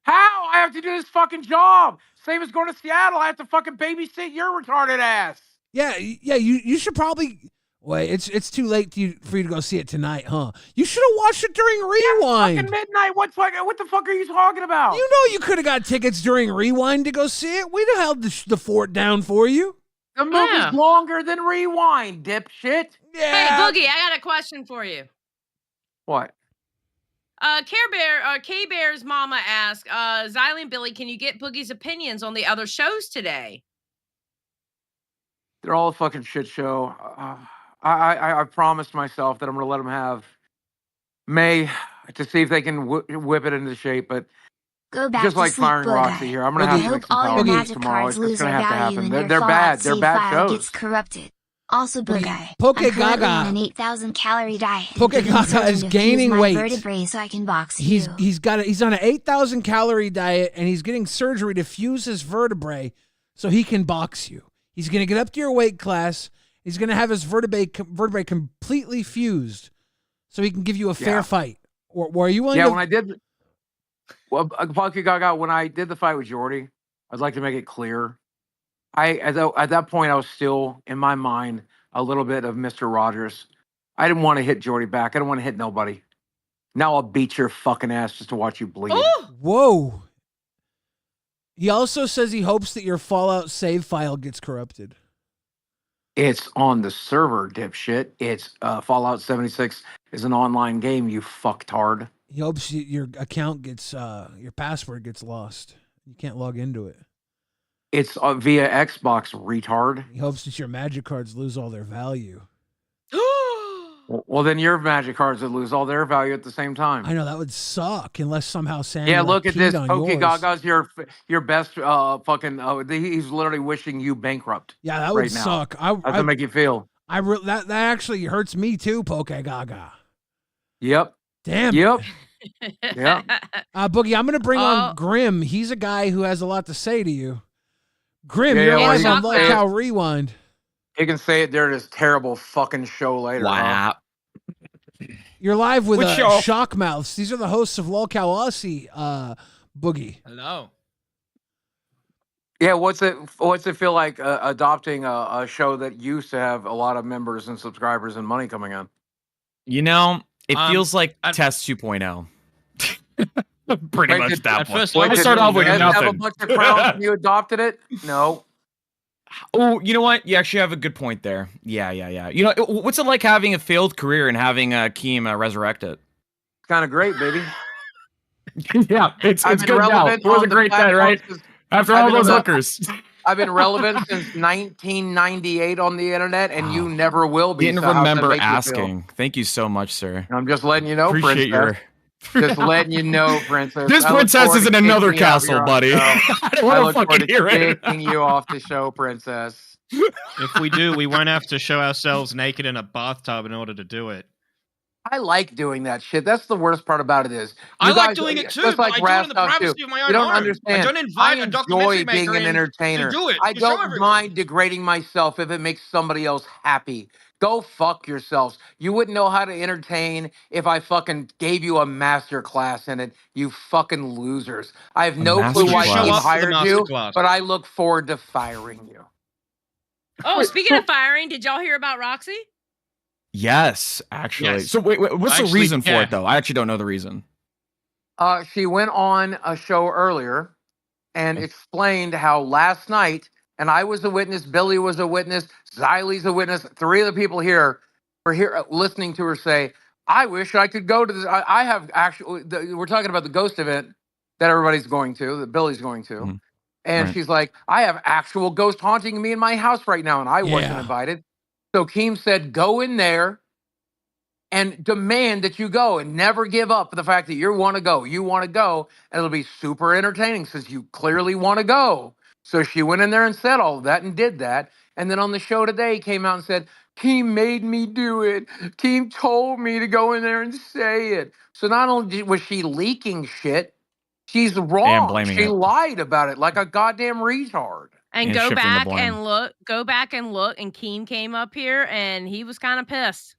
How? I have to do this fucking job. Same as going to Seattle. I have to fucking babysit your retarded ass. Yeah. You should probably. Wait, it's too late for you to go see it tonight, huh? You should have watched it during Rewind. Fucking midnight. What the fuck are you talking about? You know you could have got tickets during Rewind to go see it. We'd have held the fort down for you. The movie's longer than Rewind, dipshit. Yeah. Hey, Boogie, I got a question for you. What? K-Bear's mama asked, Xylee and Billy, can you get Boogie's opinions on the other shows today? They're all a fucking shit show. I promised myself that I'm going to let them have May to see if they can whip it into shape, but go back just to like sleep, firing Roxy here, I'm going to have to make some all your power magic tomorrow. cards It's lose going their to have to value happen. and your They're bad. Fallout They're save bad file shows. gets corrupted. Also, Boogie, Poke I'm currently on Gaga. an 8,000 calorie diet. Poke I've been Gaga searching is to fuse gaining my weight. vertebrae so I can box you. He's on an 8,000 calorie diet, and he's getting surgery to fuse his vertebrae so he can box you. He's gonna get up to your weight class. He's gonna have his vertebrae completely fused, so he can give you a fair fight. Or were you willing? Yeah, to... when I did, Poke Gaga, when I did the fight with Jordy, I'd like to make it clear. At that point, I was still in my mind a little bit of Mr. Rogers. I didn't want to hit Jordy back. I didn't want to hit nobody. Now I'll beat your fucking ass just to watch you bleed. Whoa. He also says he hopes that your Fallout save file gets corrupted. It's on the server, dipshit. It's Fallout 76 is an online game, you fucktard. He hopes your account gets, your password gets lost. You can't log into it. It's via Xbox, retard. He hopes that your magic cards lose all their value. Well, then your magic cards would lose all their value at the same time. I know, that would suck unless somehow Sam. Yeah, look at this. Poke yours. Gaga's your best fucking. He's literally wishing you bankrupt. Yeah, that would suck. How's that make you feel? That actually hurts me too, Poke Gaga. Yep. Damn. Yep. Yeah. Boogie, I'm gonna bring on Grim. He's a guy who has a lot to say to you. Grim, you're live on LolcowRewind. He can say it during his terrible fucking show later. Wow. You're live with Shockmouths. These are the hosts of Lolcow Aussie, Boogie. Hello. Yeah, what's it feel like adopting a show that used to have a lot of members and subscribers and money coming in? You know, it feels like Test 2.0. Pretty much that point. I started off with nothing. Have a bunch of crowns when you adopted it? No. Oh, you know what? You actually have a good point there. Yeah. You know, what's it like having a failed career and having Keem resurrect it? It's kind of great, baby. Yeah, it's good now. It was a great day, right? After all those hookers. I've been relevant since 1998 on the internet, and you never will be. Didn't remember asking. Thank you so much, sir. I'm just letting you know, Appreciate Princess. Just letting you know, Princess. This princess is in another castle, buddy. I don't want to fucking hear it. Taking you off the show, Princess. If we do, we won't have to show ourselves naked in a bathtub in order to do it. I like doing that shit. That's the worst part about it is. I like doing it too, but I do it in the privacy of my own home. You don't understand. I don't invite a documentary enjoy being maker an entertainer. to do it. I don't mind degrading myself if it makes somebody else happy. Go fuck yourselves. You wouldn't know how to entertain if I fucking gave you a master class in it, you fucking losers. I have no clue why you hired you, but I look forward to firing you. Oh, speaking of firing, did y'all hear about Roxy? Yes, actually. Yes. So wait, what's the reason for it, though? I actually don't know the reason. She went on a show earlier and explained how last night, and I was a witness, Billy was a witness, Xylie's a witness, 3 of the people here were here listening to her say, I wish I could go to this. I have actually, we're talking about the ghost event that everybody's going to, that Billy's going to. Mm-hmm. And she's like, I have actual ghost haunting me in my house right now, and I wasn't invited. So Keem said, go in there and demand that you go and never give up the fact that you want to go. You want to go, and it'll be super entertaining since you clearly want to go. So she went in there and said all of that and did that. And then on the show today, came out and said, Keem made me do it. Keem told me to go in there and say it. So not only was she leaking shit, she's wrong. She lied about it like a goddamn retard. And go back and look, and Keem came up here and he was kind of pissed.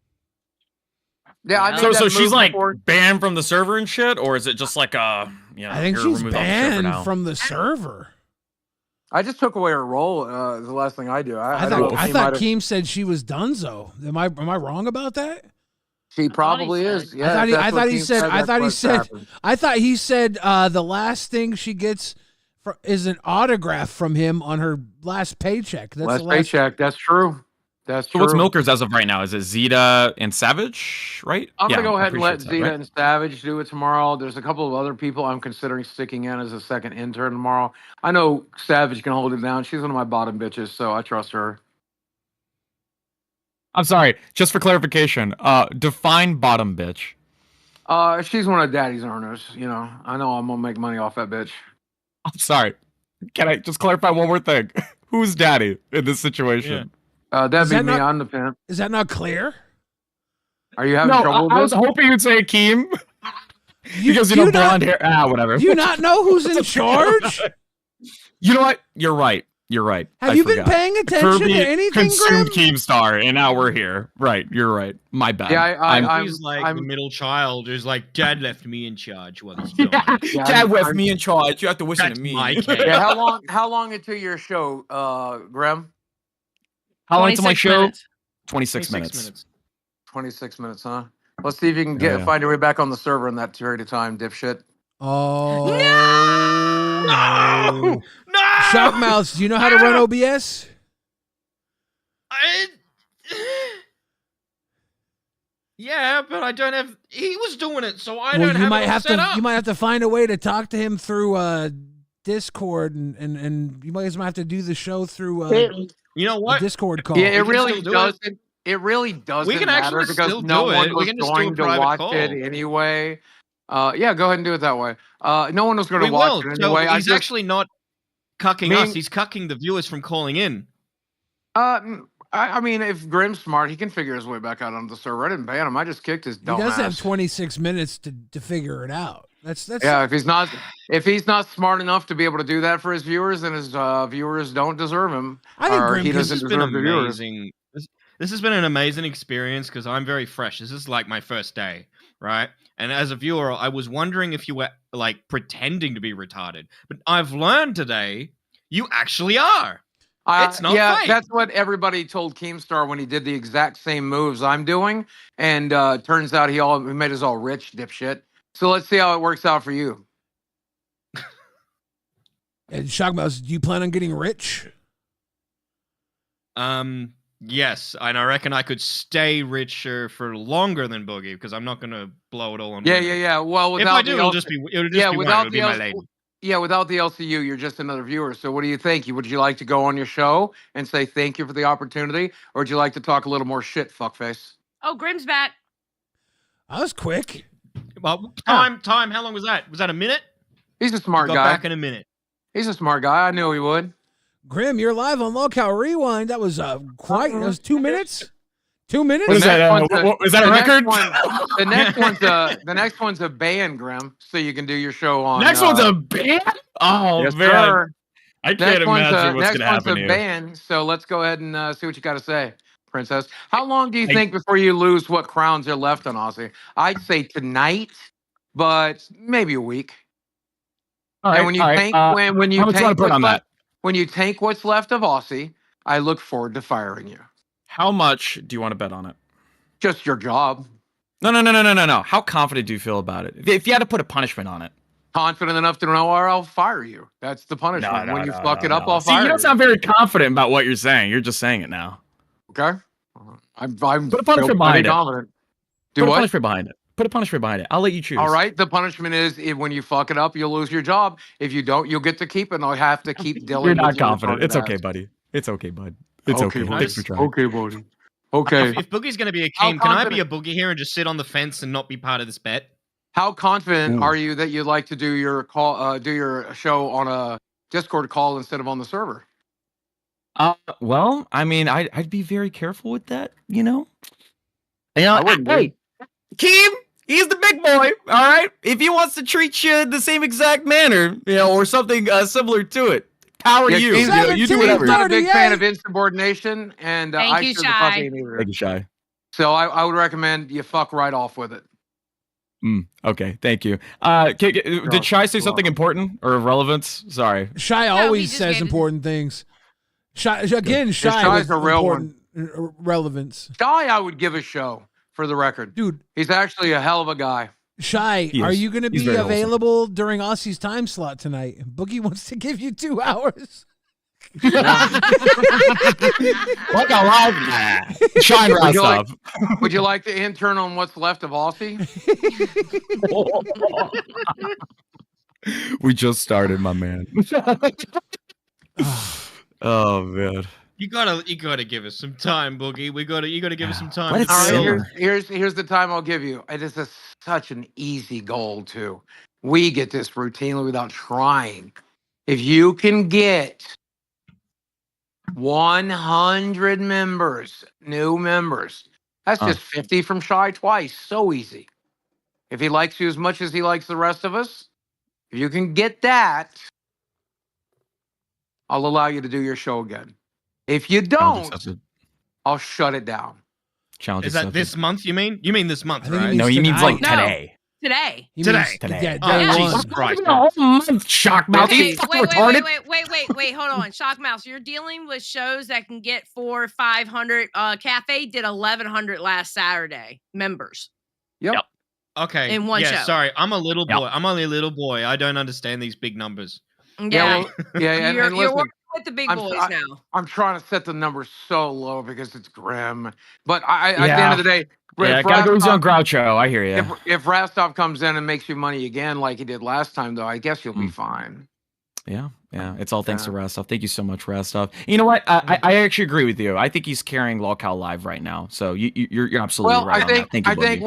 Yeah, so she's like banned from the server and shit, or is it just like I think she's banned from the server. I just took away her role. The last thing I do. I thought Keem said she was donezo. Am I wrong about that? She probably is. Yeah, I thought he said the last thing she gets is an autograph from him on her last paycheck. That's last paycheck. That's true. That's true. So what's Milkers as of right now? Is it Zeta and Savage, right? I'm going to go ahead and let Zeta and Savage do it tomorrow. There's a couple of other people I'm considering sticking in as a second intern tomorrow. I know Savage can hold it down. She's one of my bottom bitches, so I trust her. I'm sorry. Just for clarification, define bottom bitch. She's one of Daddy's earners. You know, I know I'm going to make money off that bitch. I'm sorry. Can I just clarify one more thing? Who's Daddy in this situation? That'd be me on the pin. Is that not clear? Are you having trouble with I was this? hoping you'd say Akeem. Because blonde hair. Whatever. Do you not know who's in charge? You know what? You're right. You're right. Have you been paying attention Kirby to anything, consumed Grim? Keemstar, and now we're here. Right. You're right. My bad. Yeah, he's like the middle child who's like, Dad left me in charge while he's gone. Dad left me in charge. You have to listen to me. Yeah, how long into your show, Graham? How long into my show? Minutes. 26 minutes. 26 minutes, huh? Let's see if you can find your way back on the server in that period of time, dipshit. Oh No! Shockmouths, do you know how to run OBS? Yeah, but I don't have. He was doing it, so I Well, don't you might it have set to. up. You might have to find a way to talk to him through Discord, and you might have to do the show through. You know what? A Discord call. Yeah, it really doesn't. It really doesn't We can matter actually because still no do one it. was We can just do a going to private watch call. it anyway. Yeah, go ahead and do it that way. No one was going to watch it anyway. So he's actually not cucking us. He's cucking the viewers from calling in. I mean, if Grim's smart, he can figure his way back out onto the server. I didn't ban him. I just kicked his dumb He does ass. have 26 minutes to figure it out. That's Yeah, if he's not smart enough to be able to do that for his viewers, then his viewers don't deserve him. I think or Grim he can- doesn't This has been deserve the viewers. amazing. This has been an amazing experience because I'm very fresh. This is like my first day, right? And as a viewer, I was wondering if you were like pretending to be retarded, but I've learned today you actually are. It's not fake. That's what everybody told Keemstar when he did the exact same moves I'm doing, and turns out he made us all rich, dipshit. So let's see how it works out for you. And Shockmouths, do you plan on getting rich? Yes, and I reckon I could stay richer for longer than Boogie because I'm not gonna blow it all on. Yeah, women. yeah. Well, if I do, it'll just be one. It'll be my lady. Yeah, without the LCU, you're just another viewer. So what do you think? Would you like to go on your show and say thank you for the opportunity, or would you like to talk a little more shit, fuckface? Oh, Grim's back. That was quick. Well, time. How long was that? Was that a minute? He's a smart Got guy. back in a minute. He's a smart guy. I knew he would. Grim, you're live on LolcowRewind. That was that was 2 minutes. 2 minutes. What is that? Is that a record? The next one's a ban, Grim. So you can do your show on. Next one's a ban? Oh, yes, man. sir. I can't imagine what's going to happen Next one's a here. ban. So let's go ahead and see what you got to say, Princess. How long do you think before you lose what crowns are left on Aussie? I'd say tonight, but maybe a week. All right, and when you all right. tank, when you tank what's left of Aussie, I look forward to firing you. How much do you want to bet on it? Just your job. No. How confident do you feel about it? If you had to put a punishment on it. Confident enough to know or I'll fire you. That's the punishment. When you fuck it up, I'll fire you. You don't sound very confident about what you're saying. You're just saying it now. Okay. I'm put a punishment behind it. Confident. Put a punishment behind it. Put a punishment behind it. I'll let you choose. All right. The punishment is when you fuck it up, you'll lose your job. If you don't, you'll get to keep it. And I'll have to keep dealing. You're not confident. It's okay, buddy. It's okay, bud. It's okay. Thanks for trying. Okay, buddy. Okay. If Boogie's going to be a king, can I be a Boogie here and just sit on the fence and not be part of this bet? How confident are you that you'd like to do your call, do your show on a Discord call instead of on the server? Well, I mean, I'd be very careful with that, you know. Hey, Keem, he's the big boy. All right, if he wants to treat you in the same exact manner, or something similar to it, power to you. You do whatever. I'm not a big fan of insubordination, and Thank you, Shy. Thank you, Shy. So I would recommend you fuck right off with it. Okay, thank you. Did Shy say something important or of relevance? Sorry. Shy always says important things. Shy Shy's a real one. Relevance. Shy, I would give a show for the record, dude. He's actually a hell of a guy. Shy, are you going to be available during Aussie's time slot tonight? Boogie wants to give you 2 hours. Like a live Shine Rostov. Would you like the intern on what's left of Aussie? We just started, my man. Oh man. You gotta give us some time, Boogie. You gotta give us some time. All right, here's the time I'll give you. It is such an easy goal too. We get this routinely without trying. If you can get 100 members, new members. That's just 50 from Shy twice. So easy. If he likes you as much as he likes the rest of us, if you can get that, I'll allow you to do your show again. If you don't, I'll shut it down. Is that this month, you mean? You mean this month, right? No, he means like today. Today. Today. Yeah, Jesus Christ. Shockmouth. Wait, hold on. Shockmouth, you're dealing with shows that can get 400 or 500. Cafe did 1,100 last Saturday. Members. Yep. Okay. In one show. Sorry. I'm a little boy. I'm only a little boy. I don't understand these big numbers. Yeah. And You're listen, working with the big boys now. I'm trying to set the numbers so low because it's grim. But at the end of the day, gotta go easy on Groucho. I hear you. If Rastov comes in and makes you money again like he did last time, though, I guess you'll be fine. Yeah. It's all thanks to Rastov. Thank you so much, Rastov. You know what? I actually agree with you. I think he's carrying Lolcow Live right now. So you're absolutely right. I think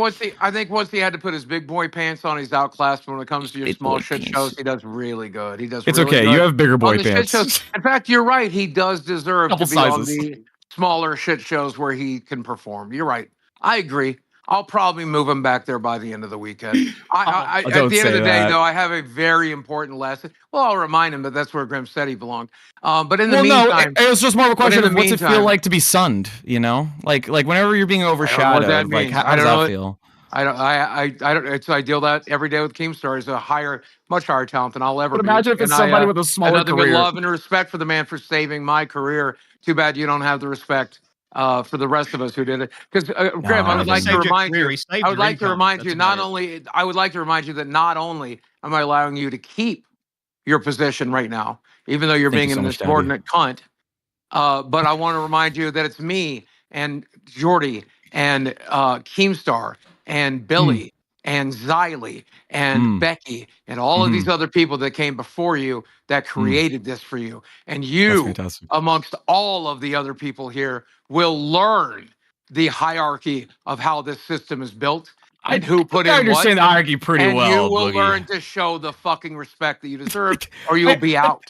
once he had to put his big boy pants on, he's outclassed. When it comes to your small shit shows, he does really good. It's okay. You have bigger boy pants. In fact, you're right. He does deserve to be on the smaller shit shows where he can perform. You're right. I agree. I'll probably move him back there by the end of the weekend. At the end of the day, though, I have a very important lesson. Well, I'll remind him that that's where Grim said he belonged. But in the meantime, it was just more of a question of what's it feel like to be sunned? You know, like whenever you're being overshadowed, like how does that feel? I don't. I deal that every day with Keemstar. He's a much higher talent than I'll ever be. Imagine if it's somebody with a smaller career. Nothing but love and respect for the man for saving my career. Too bad you don't have the respect for the rest of us who did it. Because Graham, I would like to remind you. I would like to remind you not only. I would like to remind you that not only am I allowing you to keep your position right now, even though you're being an insubordinate cunt, but I want to remind you that it's me and Jordy and Keemstar and Billy and Xylee and Becky and all of these other people that came before you that created this for you. And you, amongst all of the other people here, will learn the hierarchy of how this system is built and who put in what. I understand the hierarchy pretty well, and you will Boogie. learn to show the fucking respect that you deserve, or you'll be out.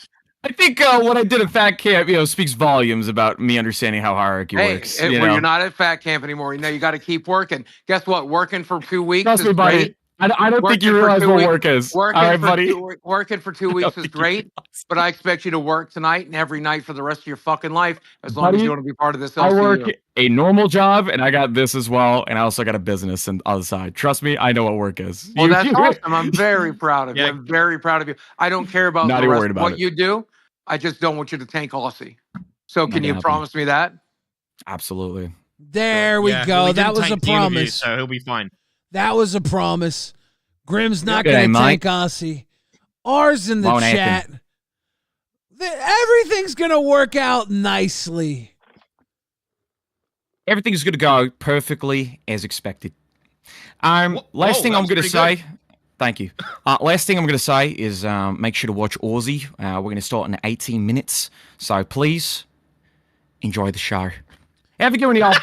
I think what I did at Fat Camp, speaks volumes about me understanding how hierarchy works. You're not at Fat Camp anymore. You got to keep working. Guess what? Working for 2 weeks Trust me, buddy. great. I don't think you realize what work is. All right, buddy. Working for 2 weeks is great, but I expect you to work tonight and every night for the rest of your fucking life, as long as you want to be part of this LCU. I work a normal job, and I got this as well, and I also got a business on the other side. Trust me, I know what work is. Well, that's awesome. I'm very proud of you. I'm very proud of you. I don't care about the rest of what you do. I just don't want you to tank Aussie. So can you promise me that? Absolutely. There we go. That was a promise. So he'll be fine. That was a promise. Grim's not going to tank Aussie. R's in the chat. Everything's going to work out nicely. Everything's going to go perfectly as expected. Last thing I'm going to say... Thank you. Last thing I'm going to say is make sure to watch Aussie. We're going to start in 18 minutes. So please enjoy the show. Have a good one, y'all.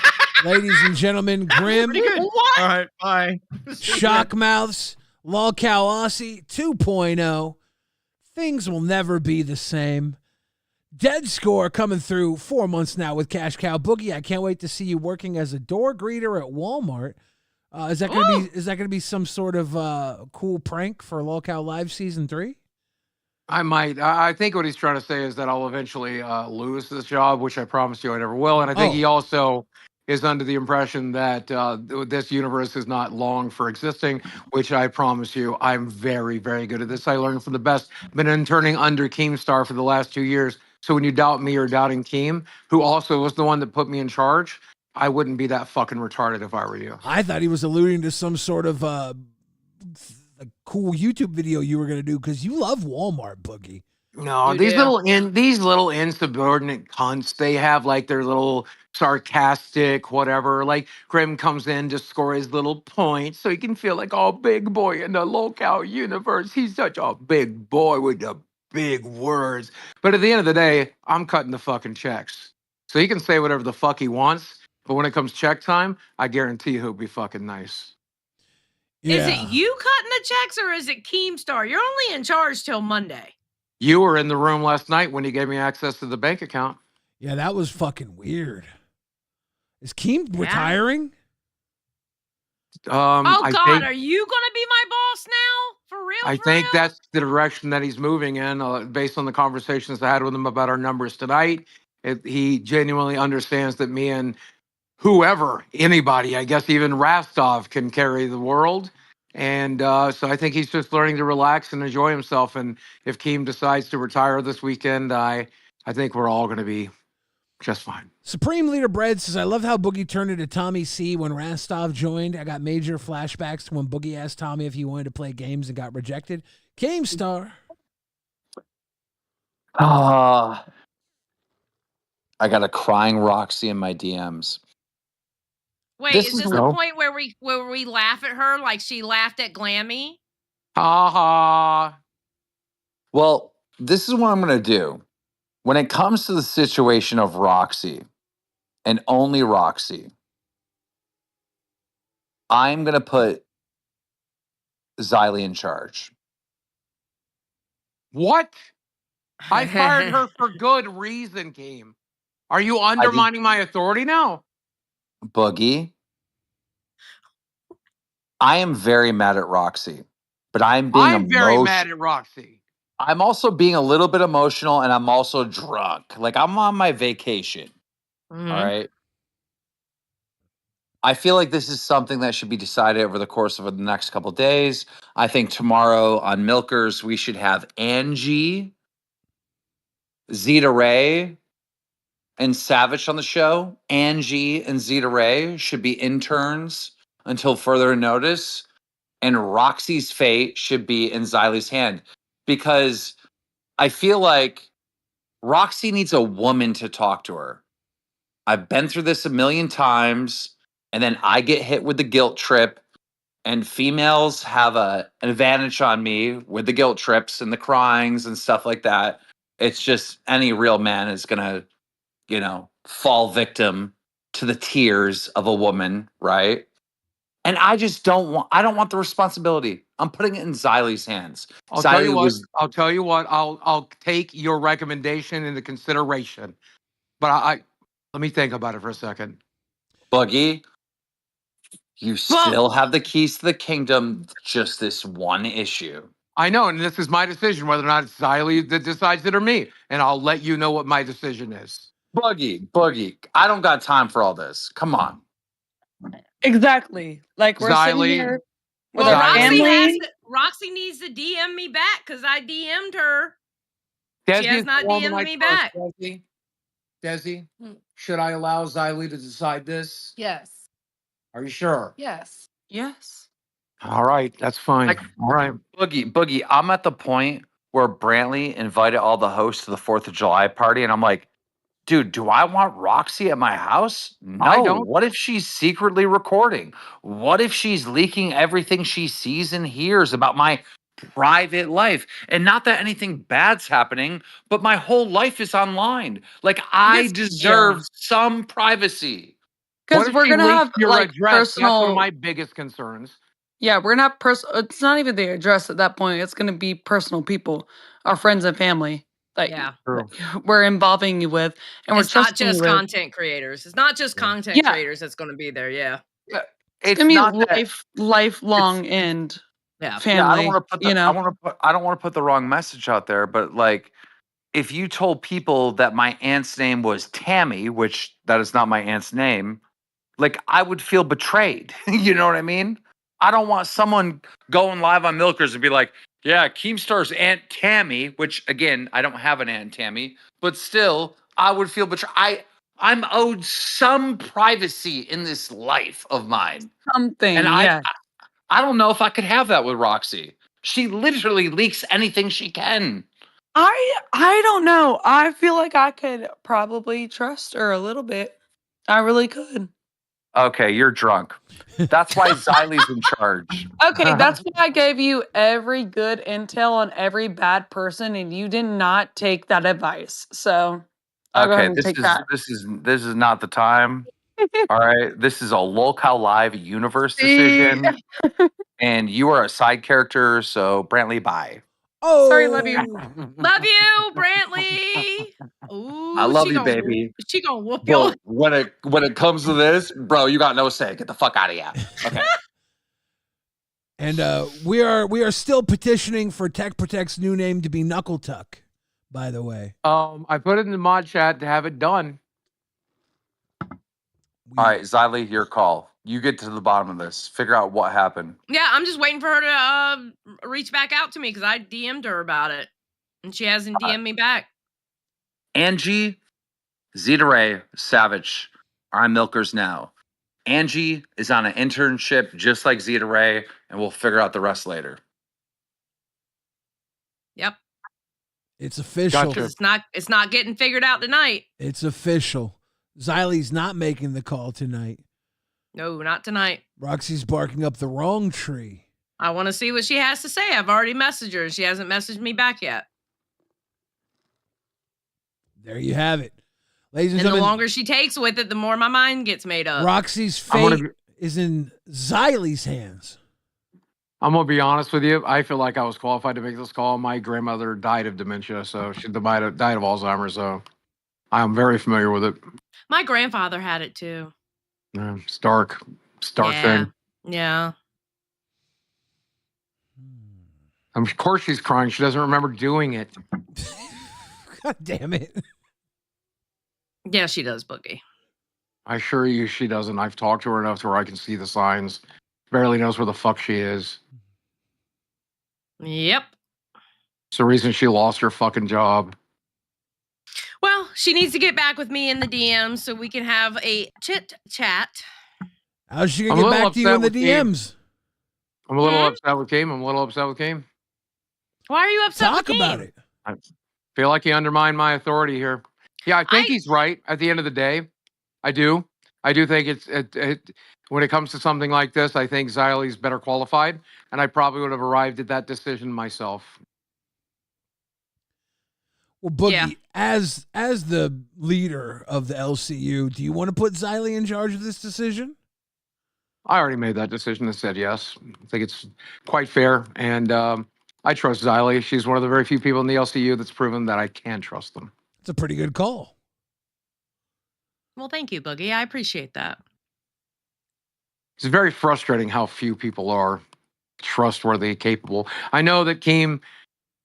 Ladies and gentlemen, Grim. What? All right, bye. Shockmouths, Lolcow Aussie 2.0. Things will never be the same. Dead Score coming through 4 months now with Cash Cow Boogie. I can't wait to see you working as a door greeter at Walmart. Is that gonna be some sort of cool prank for Lolcow Live Season 3? I might. I think what he's trying to say is that I'll eventually lose this job, which I promise you I never will. And I think he also is under the impression that this universe is not long for existing, which I promise you I'm very, very good at this. I learned from the best. Been interning under Keemstar for the last 2 years. So when you doubt me, you're doubting Keem, who also was the one that put me in charge. I wouldn't be that fucking retarded if I were you. I thought he was alluding to some sort of a cool YouTube video you were going to do because you love Walmart, Boogie. No, these little insubordinate cunts, they have like their little sarcastic whatever. Like Grim comes in to score his little points so he can feel like big boy in the Lolcow universe. He's such a big boy with the big words. But at the end of the day, I'm cutting the fucking checks. So he can say whatever the fuck he wants. But when it comes check time, I guarantee you he'll be fucking nice. Yeah. Is it you cutting the checks or is it Keemstar? You're only in charge till Monday. You were in the room last night when he gave me access to the bank account. Yeah, that was fucking weird. Is Keem retiring? Oh God, are you gonna be my boss now? For real? I think that's the direction that he's moving in, based on the conversations I had with him about our numbers tonight. He genuinely understands that me and whoever, anybody, I guess even Rastov can carry the world. And so I think he's just learning to relax and enjoy himself. And if Keem decides to retire this weekend, I think we're all going to be just fine. Supreme Leader Bread says, I loved how Boogie turned into Tommy C when Rastov joined. I got major flashbacks to when Boogie asked Tommy if he wanted to play games and got rejected. Keemstar. I got a crying Roxy in my DMs. Wait, is this the point where we laugh at her like she laughed at Glammy? Ha ha. Well, this is what I'm going to do. When it comes to the situation of Roxy, and only Roxy, I'm going to put Xylee in charge. What? I fired her for good reason, Keem. Are you undermining my authority now? Boogie, I am very mad at Roxy, but I'm very mad at Roxy. I'm also being a little bit emotional, and I'm also drunk. Like, I'm on my vacation. Mm-hmm. All right. I feel like this is something that should be decided over the course of the next couple of days. I think tomorrow on Milkers, we should have Angie, Zeta Ray, and Savage on the show. Angie and Zeta Ray should be interns until further notice. And Roxy's fate should be in Xylee's hand. Because I feel like Roxy needs a woman to talk to her. I've been through this a million times, and then I get hit with the guilt trip, and females have an advantage on me with the guilt trips and the cryings and stuff like that. It's just any real man is going to, fall victim to the tears of a woman, right? And I just don't want the responsibility. I'm putting it in Xylee's hands. I'll tell you what. I'll take your recommendation into consideration. But let me think about it for a second. Boogie, you still have the keys to the kingdom, just this one issue. I know, and this is my decision, whether or not it's Xylee that decides it or me. And I'll let you know what my decision is. Boogie, I don't got time for all this. Come on. Exactly. Like we're sitting here with our family. Roxy needs to DM me back because I DM'd her. Desi, she has not DM'd me back. Desi, should I allow Xylee to decide this? Yes. Are you sure? Yes. Yes. All right, that's fine. All right. Boogie, I'm at the point where Brantley invited all the hosts to the 4th of July party, and I'm like, dude, do I want Roxy at my house? No. I don't. What if she's secretly recording? What if she's leaking everything she sees and hears about my private life? And not that anything bad's happening, but my whole life is online. Like, I deserve some privacy. Because we're going to have like personal. That's one of my biggest concerns. Yeah, we're going to have personal. It's not even the address at that point. It's going to be personal people, our friends and family. Like, we're involving you with, and it's not just content creators. It's not just content creators that's going to be there. Yeah, it's gonna be lifelong and family. Yeah, I don't want to put I don't want to put the wrong message out there, but like, if you told people that my aunt's name was Tammy, which that is not my aunt's name, like, I would feel betrayed. You know what I mean? I don't want someone going live on Milkers and be like, yeah, Keemstar's Aunt Tammy, which, again, I don't have an Aunt Tammy, but still, I would feel betrayed. I'm owed some privacy in this life of mine. Something, and I don't know if I could have that with Roxy. She literally leaks anything she can. I don't know. I feel like I could probably trust her a little bit. I really could. Okay, you're drunk. That's why Xylee's in charge. Okay, that's why I gave you every good intel on every bad person, and you did not take that advice. So I'll go ahead and take that. This is not the time. All right, this is a Lolcow Live universe decision, and you are a side character. So Brantley, bye. Oh, sorry, love you. Love you, Brantley. Ooh, I love she you, gonna baby. She gonna whoop your. But when it comes to this, bro, you got no say. Get the fuck out of here. Okay. And we are still petitioning for Tech Protect's new name to be Knuckle Tuck, by the way. I put it in the mod chat to have it done. All right, Xylee, your call. You get to the bottom of this. Figure out what happened. Yeah, I'm just waiting for her to reach back out to me because I DM'd her about it, and she hasn't DM'd me back. Angie, Zeta Ray, Savage. I'm Milkers now. Angie is on an internship just like Zeta Ray, and we'll figure out the rest later. Yep. It's official. Gotcha. It's not getting figured out tonight. It's official. Xylie's not making the call tonight. No, not tonight. Roxy's barking up the wrong tree. I want to see what she has to say. I've already messaged her. She hasn't messaged me back yet. There you have it. Ladies and And the gentlemen, longer she takes with it, the more my mind gets made up. Roxy's fate is in Xylie's hands. I'm gonna be honest with you. I feel like I was qualified to make this call. My grandmother died of dementia, so she died of Alzheimer's. So I'm very familiar with it. My grandfather had it too. Yeah, it's dark thing. Yeah. Of course she's crying. She doesn't remember doing it. God damn it. Yeah, she does, Boogie. I assure you she doesn't. I've talked to her enough to where I can see the signs. Barely knows where the fuck she is. Yep. It's the reason she lost her fucking job. Well, she needs to get back with me in the DMs so we can have a chit chat. How's she gonna get back to you in the DMs? I'm a little upset with Game. Why are you upset with Game? Talk about it. I feel like he undermined my authority here. Yeah, I think he's right at the end of the day. I do. I do think it when it comes to something like this, I think Xylie's better qualified, and I probably would have arrived at that decision myself. Well, Boogie, as the leader of the LCU, do you want to put Xylie in charge of this decision? I already made that decision and said yes. I think it's quite fair, and I trust Xylie. She's one of the very few people in the LCU that's proven that I can trust them. It's a pretty good call. Well, thank you, Boogie. I appreciate that. It's very frustrating how few people are trustworthy, capable. I know that Keem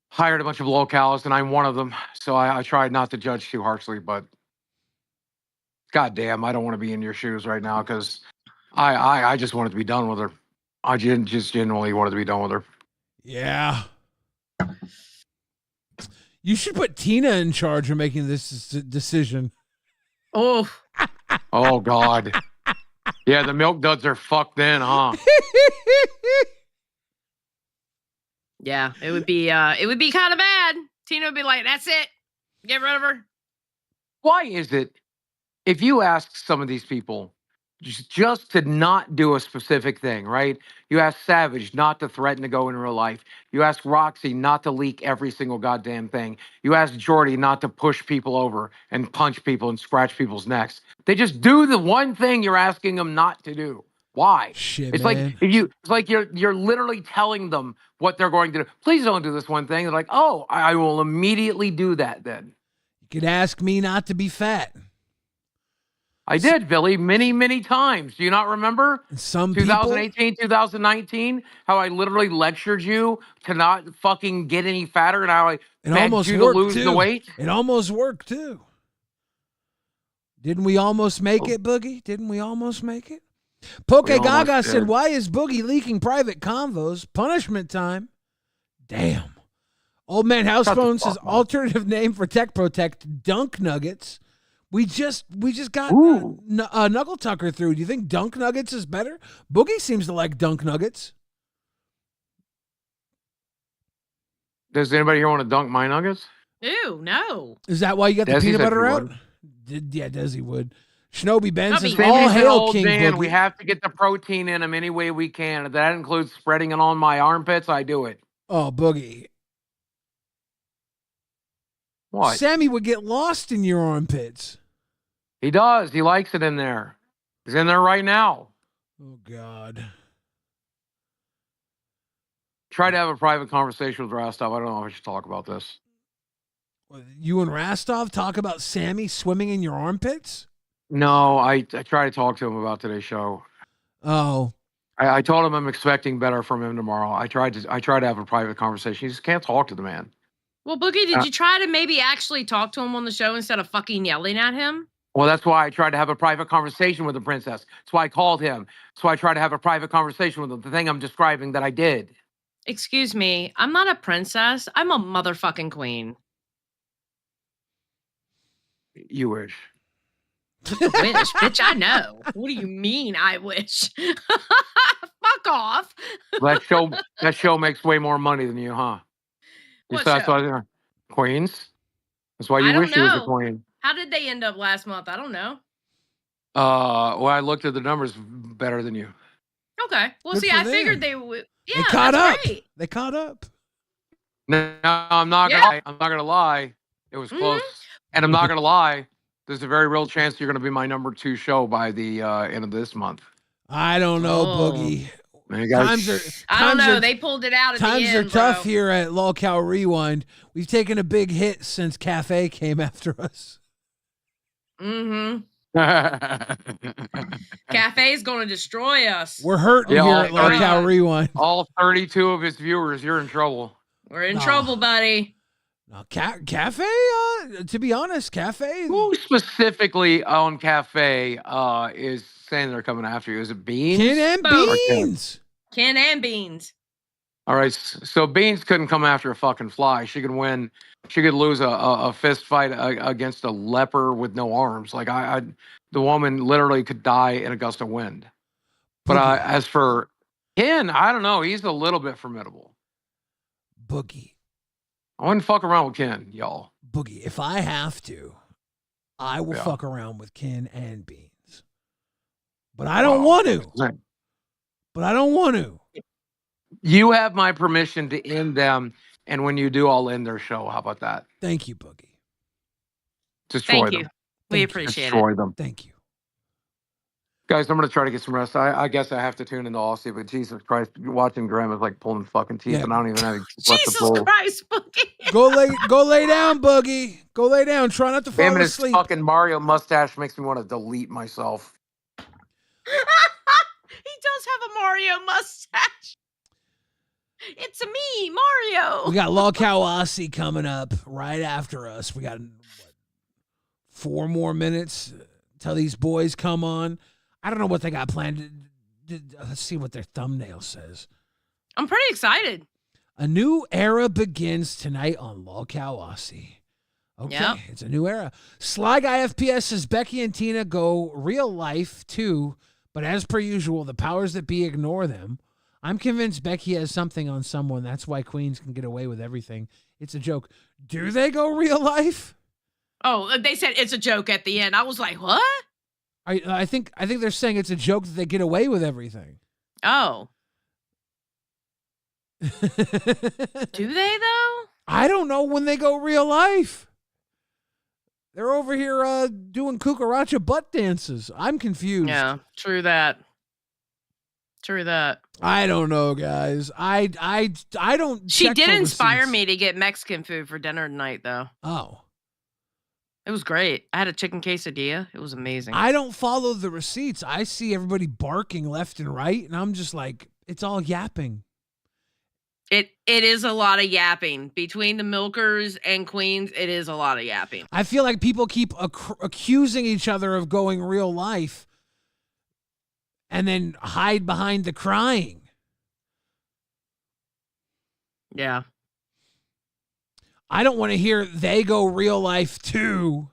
hired a bunch of locals, and I'm one of them, so I tried not to judge too harshly, but goddamn, I don't want to be in your shoes right now because I just wanted to be done with her. I just genuinely wanted to be done with her. Yeah. You should put Tina in charge of making this decision. Oh. Oh, God. Yeah, the milk duds are fucked then, huh? Yeah, it would be kind of bad. Tina would be like, "That's it, get rid of her." Why is it if you ask some of these people just to not do a specific thing, right? You ask Savage not to threaten to go in real life. You ask Roxy not to leak every single goddamn thing. You ask Jordy not to push people over and punch people and scratch people's necks. They just do the one thing you're asking them not to do. Why? Shit, it's man. like you're literally telling them what they're going to do. Please don't do this one thing. They're like, oh, I will immediately do that then. You could ask me not to be fat. I did, Billy, many, many times. Do you not remember? Some 2018, 2019, how I literally lectured you to not fucking get any fatter and how I begged you to lose the weight? It almost worked, too. Didn't we almost make it, Boogie? Didn't we almost make it? Poke Gaga said, why is Boogie leaking private convos? Punishment time. Damn. Old Man House Phone says, alternative name for Tech Protect, Dunk Nuggets. We just got Knuckle Tucker through. Do you think Dunk Nuggets is better? Boogie seems to like Dunk Nuggets. Does anybody here want to dunk my nuggets? Ew, no. Is that why you got the Desi peanut said butter he out? would. Yeah, Desi would. Shinobi Ben says, Same all as an hail old King man. Boogie. We have to get the protein in them any way we can. If that includes spreading it on my armpits, I do it. Oh, Boogie. What? Sammy would get lost in your armpits. He does. He likes it in there. He's in there right now. Oh, God. Try to have a private conversation with Rostov. I don't know if I should talk about this. You and Rastov talk about Sammy swimming in your armpits? No, I tried to talk to him about today's show. Oh. I told him I'm expecting better from him tomorrow. I tried to have a private conversation. He just can't talk to the man. Well, Boogie, did you try to maybe actually talk to him on the show instead of fucking yelling at him? Well, that's why I tried to have a private conversation with the princess. That's why I called him. That's why I tried to have a private conversation with him. The thing I'm describing that I did. Excuse me, I'm not a princess. I'm a motherfucking queen. You wish. Wish, bitch, I know. What do you mean I wish? Fuck off. That show makes way more money than you, huh? What That's show? why Queens. That's why I you don't wish you was a know. queen. How did they end up last month? I don't know. Well, I looked at the numbers better than you. Okay. Well, Good see, for I them. figured they would. Yeah, They caught that's up. Great. They caught up. No, I'm not gonna lie. It was close. And I'm not gonna lie. There's a very real chance you're gonna be my number 2 show by the end of this month. I don't know, Boogie. Man, you guys- I don't know. are- They pulled it out at the Times end, are tough bro. here at LolcowRewind. We've taken a big hit since Cafe came after us. Mm-hmm. Cafe's gonna destroy us. We're hurting here at LolcowRewind. All 32 of his viewers, you're in trouble. We're in trouble, buddy. No, Cafe, to be honest, Cafe. Who specifically on Cafe is saying they're coming after you? Is it Beans? Ken and Both. Beans. Ken and Beans. All right, so Beans couldn't come after a fucking fly. She could win. She could lose a fist fight against a leper with no arms. Like the woman literally could die in a gust of wind. But as for Ken, I don't know. He's a little bit formidable. Boogie. I wouldn't fuck around with Ken, y'all. Boogie, if I have to, I will fuck around with Ken and Beans. But I don't want to. But I don't want to. You have my permission to end them, and when you do, I'll end their show. How about that? Thank you, Boogie. Destroy Thank them. you. We appreciate Destroy it. them. Thank you. Guys, I'm going to try to get some rest. I guess I have to tune into Aussie, but Jesus Christ, watching Graham is like pulling fucking teeth, and I don't even have left to Jesus pull. Christ, Boogie. Go lay down, Boogie. Go lay down. Try not to fall Him and his asleep. fucking Mario mustache makes me want to delete myself. He does have a Mario mustache. It's me, Mario. We got LolcowRewind coming up right after us. We got 4 more minutes till these boys come on. I don't know what they got planned. Let's see what their thumbnail says. I'm pretty excited. A new era begins tonight on LolcowRewind. Okay, Yep. It's a new era. Sly Guy FPS says Becky and Tina go real life too, but as per usual, the powers that be ignore them. I'm convinced Becky has something on someone. That's why queens can get away with everything. It's a joke. Do they go real life? Oh, they said it's a joke at the end. I was like, what? I think they're saying it's a joke that they get away with everything. Oh. Do they though? I don't know when they go real life. They're over here doing cucaracha butt dances. I'm confused. Yeah, true that. True that. I don't know, guys. I don't. She check did for inspire receipts. me to get Mexican food for dinner tonight, though. Oh. It was great. I had a chicken quesadilla. It was amazing. I don't follow the receipts. I see everybody barking left and right, and I'm just like, it's all yapping. It is a lot of yapping between the milkers and queens. It is a lot of yapping. I feel like people keep accusing each other of going real life and then hide behind the crying. Yeah. I don't want to hear they go real life too.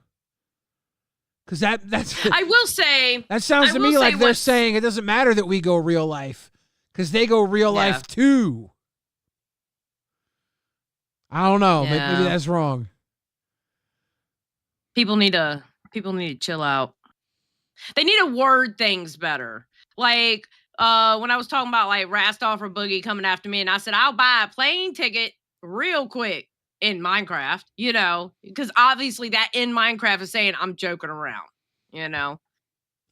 Because that's I will say that sounds I to will me say like they're what's- saying it doesn't matter that we go real life because they go real Yeah. life too. I don't know. Maybe Yeah. that's wrong. people need to chill out. They need to word things better. Like when I was talking about like Rastov or Boogie coming after me, and I said I'll buy a plane ticket real quick in Minecraft, you know, because obviously that in Minecraft is saying I'm joking around, you know.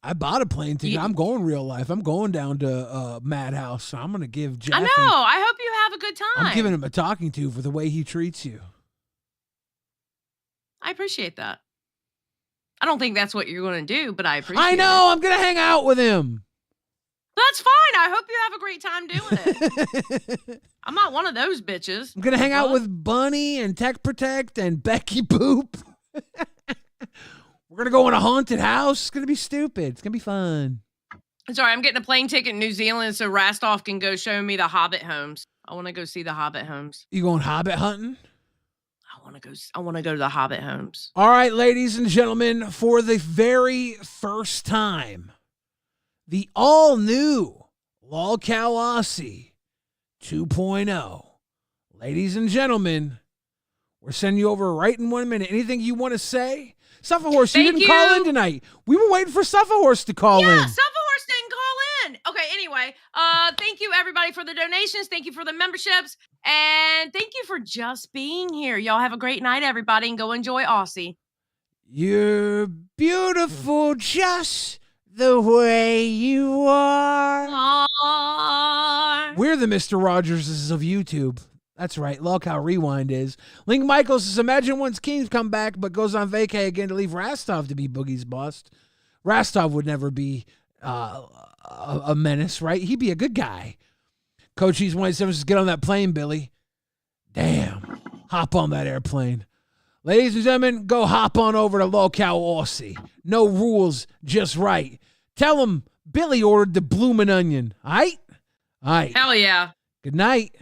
I bought a plane ticket. I'm going real life. I'm going down to Madhouse. So I'm going to give Jackie. I know. I hope you have a good time. I'm giving him a talking to for the way he treats you. I appreciate that. I don't think that's what you're going to do, but I appreciate it. I know. I'm going to hang out with him. That's fine. I hope you have a great time doing it. I'm not one of those bitches. I'm going to hang out with Bunny and Tech Protect and Becky Boop. We're going to go in a haunted house. It's going to be stupid. It's going to be fun. Sorry, I'm getting a plane ticket in New Zealand so Rastov can go show me the Hobbit homes. I want to go see the Hobbit homes. You going Hobbit hunting? I want to go to the Hobbit homes. All right, ladies and gentlemen, for the very first time, the all-new Lolcow Aussie 2.0. Ladies and gentlemen, we're sending you over right in 1 minute. Anything you want to say? Sufferhorse, you didn't call in tonight. We were waiting for Sufferhorse to call in. Yeah, Sufferhorse didn't call in. Okay, anyway, thank you everybody for the donations. Thank you for the memberships. And thank you for just being here. Y'all have a great night, everybody, and go enjoy Aussie. You're beautiful just the way you are. We're the Mr. Rogerses of YouTube. That's right. LolcowRewind is. Link Michaels says, imagine once King's come back but goes on vacay again to leave Rastov to be Boogie's boss. Rastov would never be a menace, right? He'd be a good guy. Coach East 187 says, get on that plane, Billy. Damn. Hop on that airplane. Ladies and gentlemen, go hop on over to Lolcow Aussie. No rules, just right. Tell them Billy ordered the bloomin' onion. All right? All right. Hell yeah. Good night.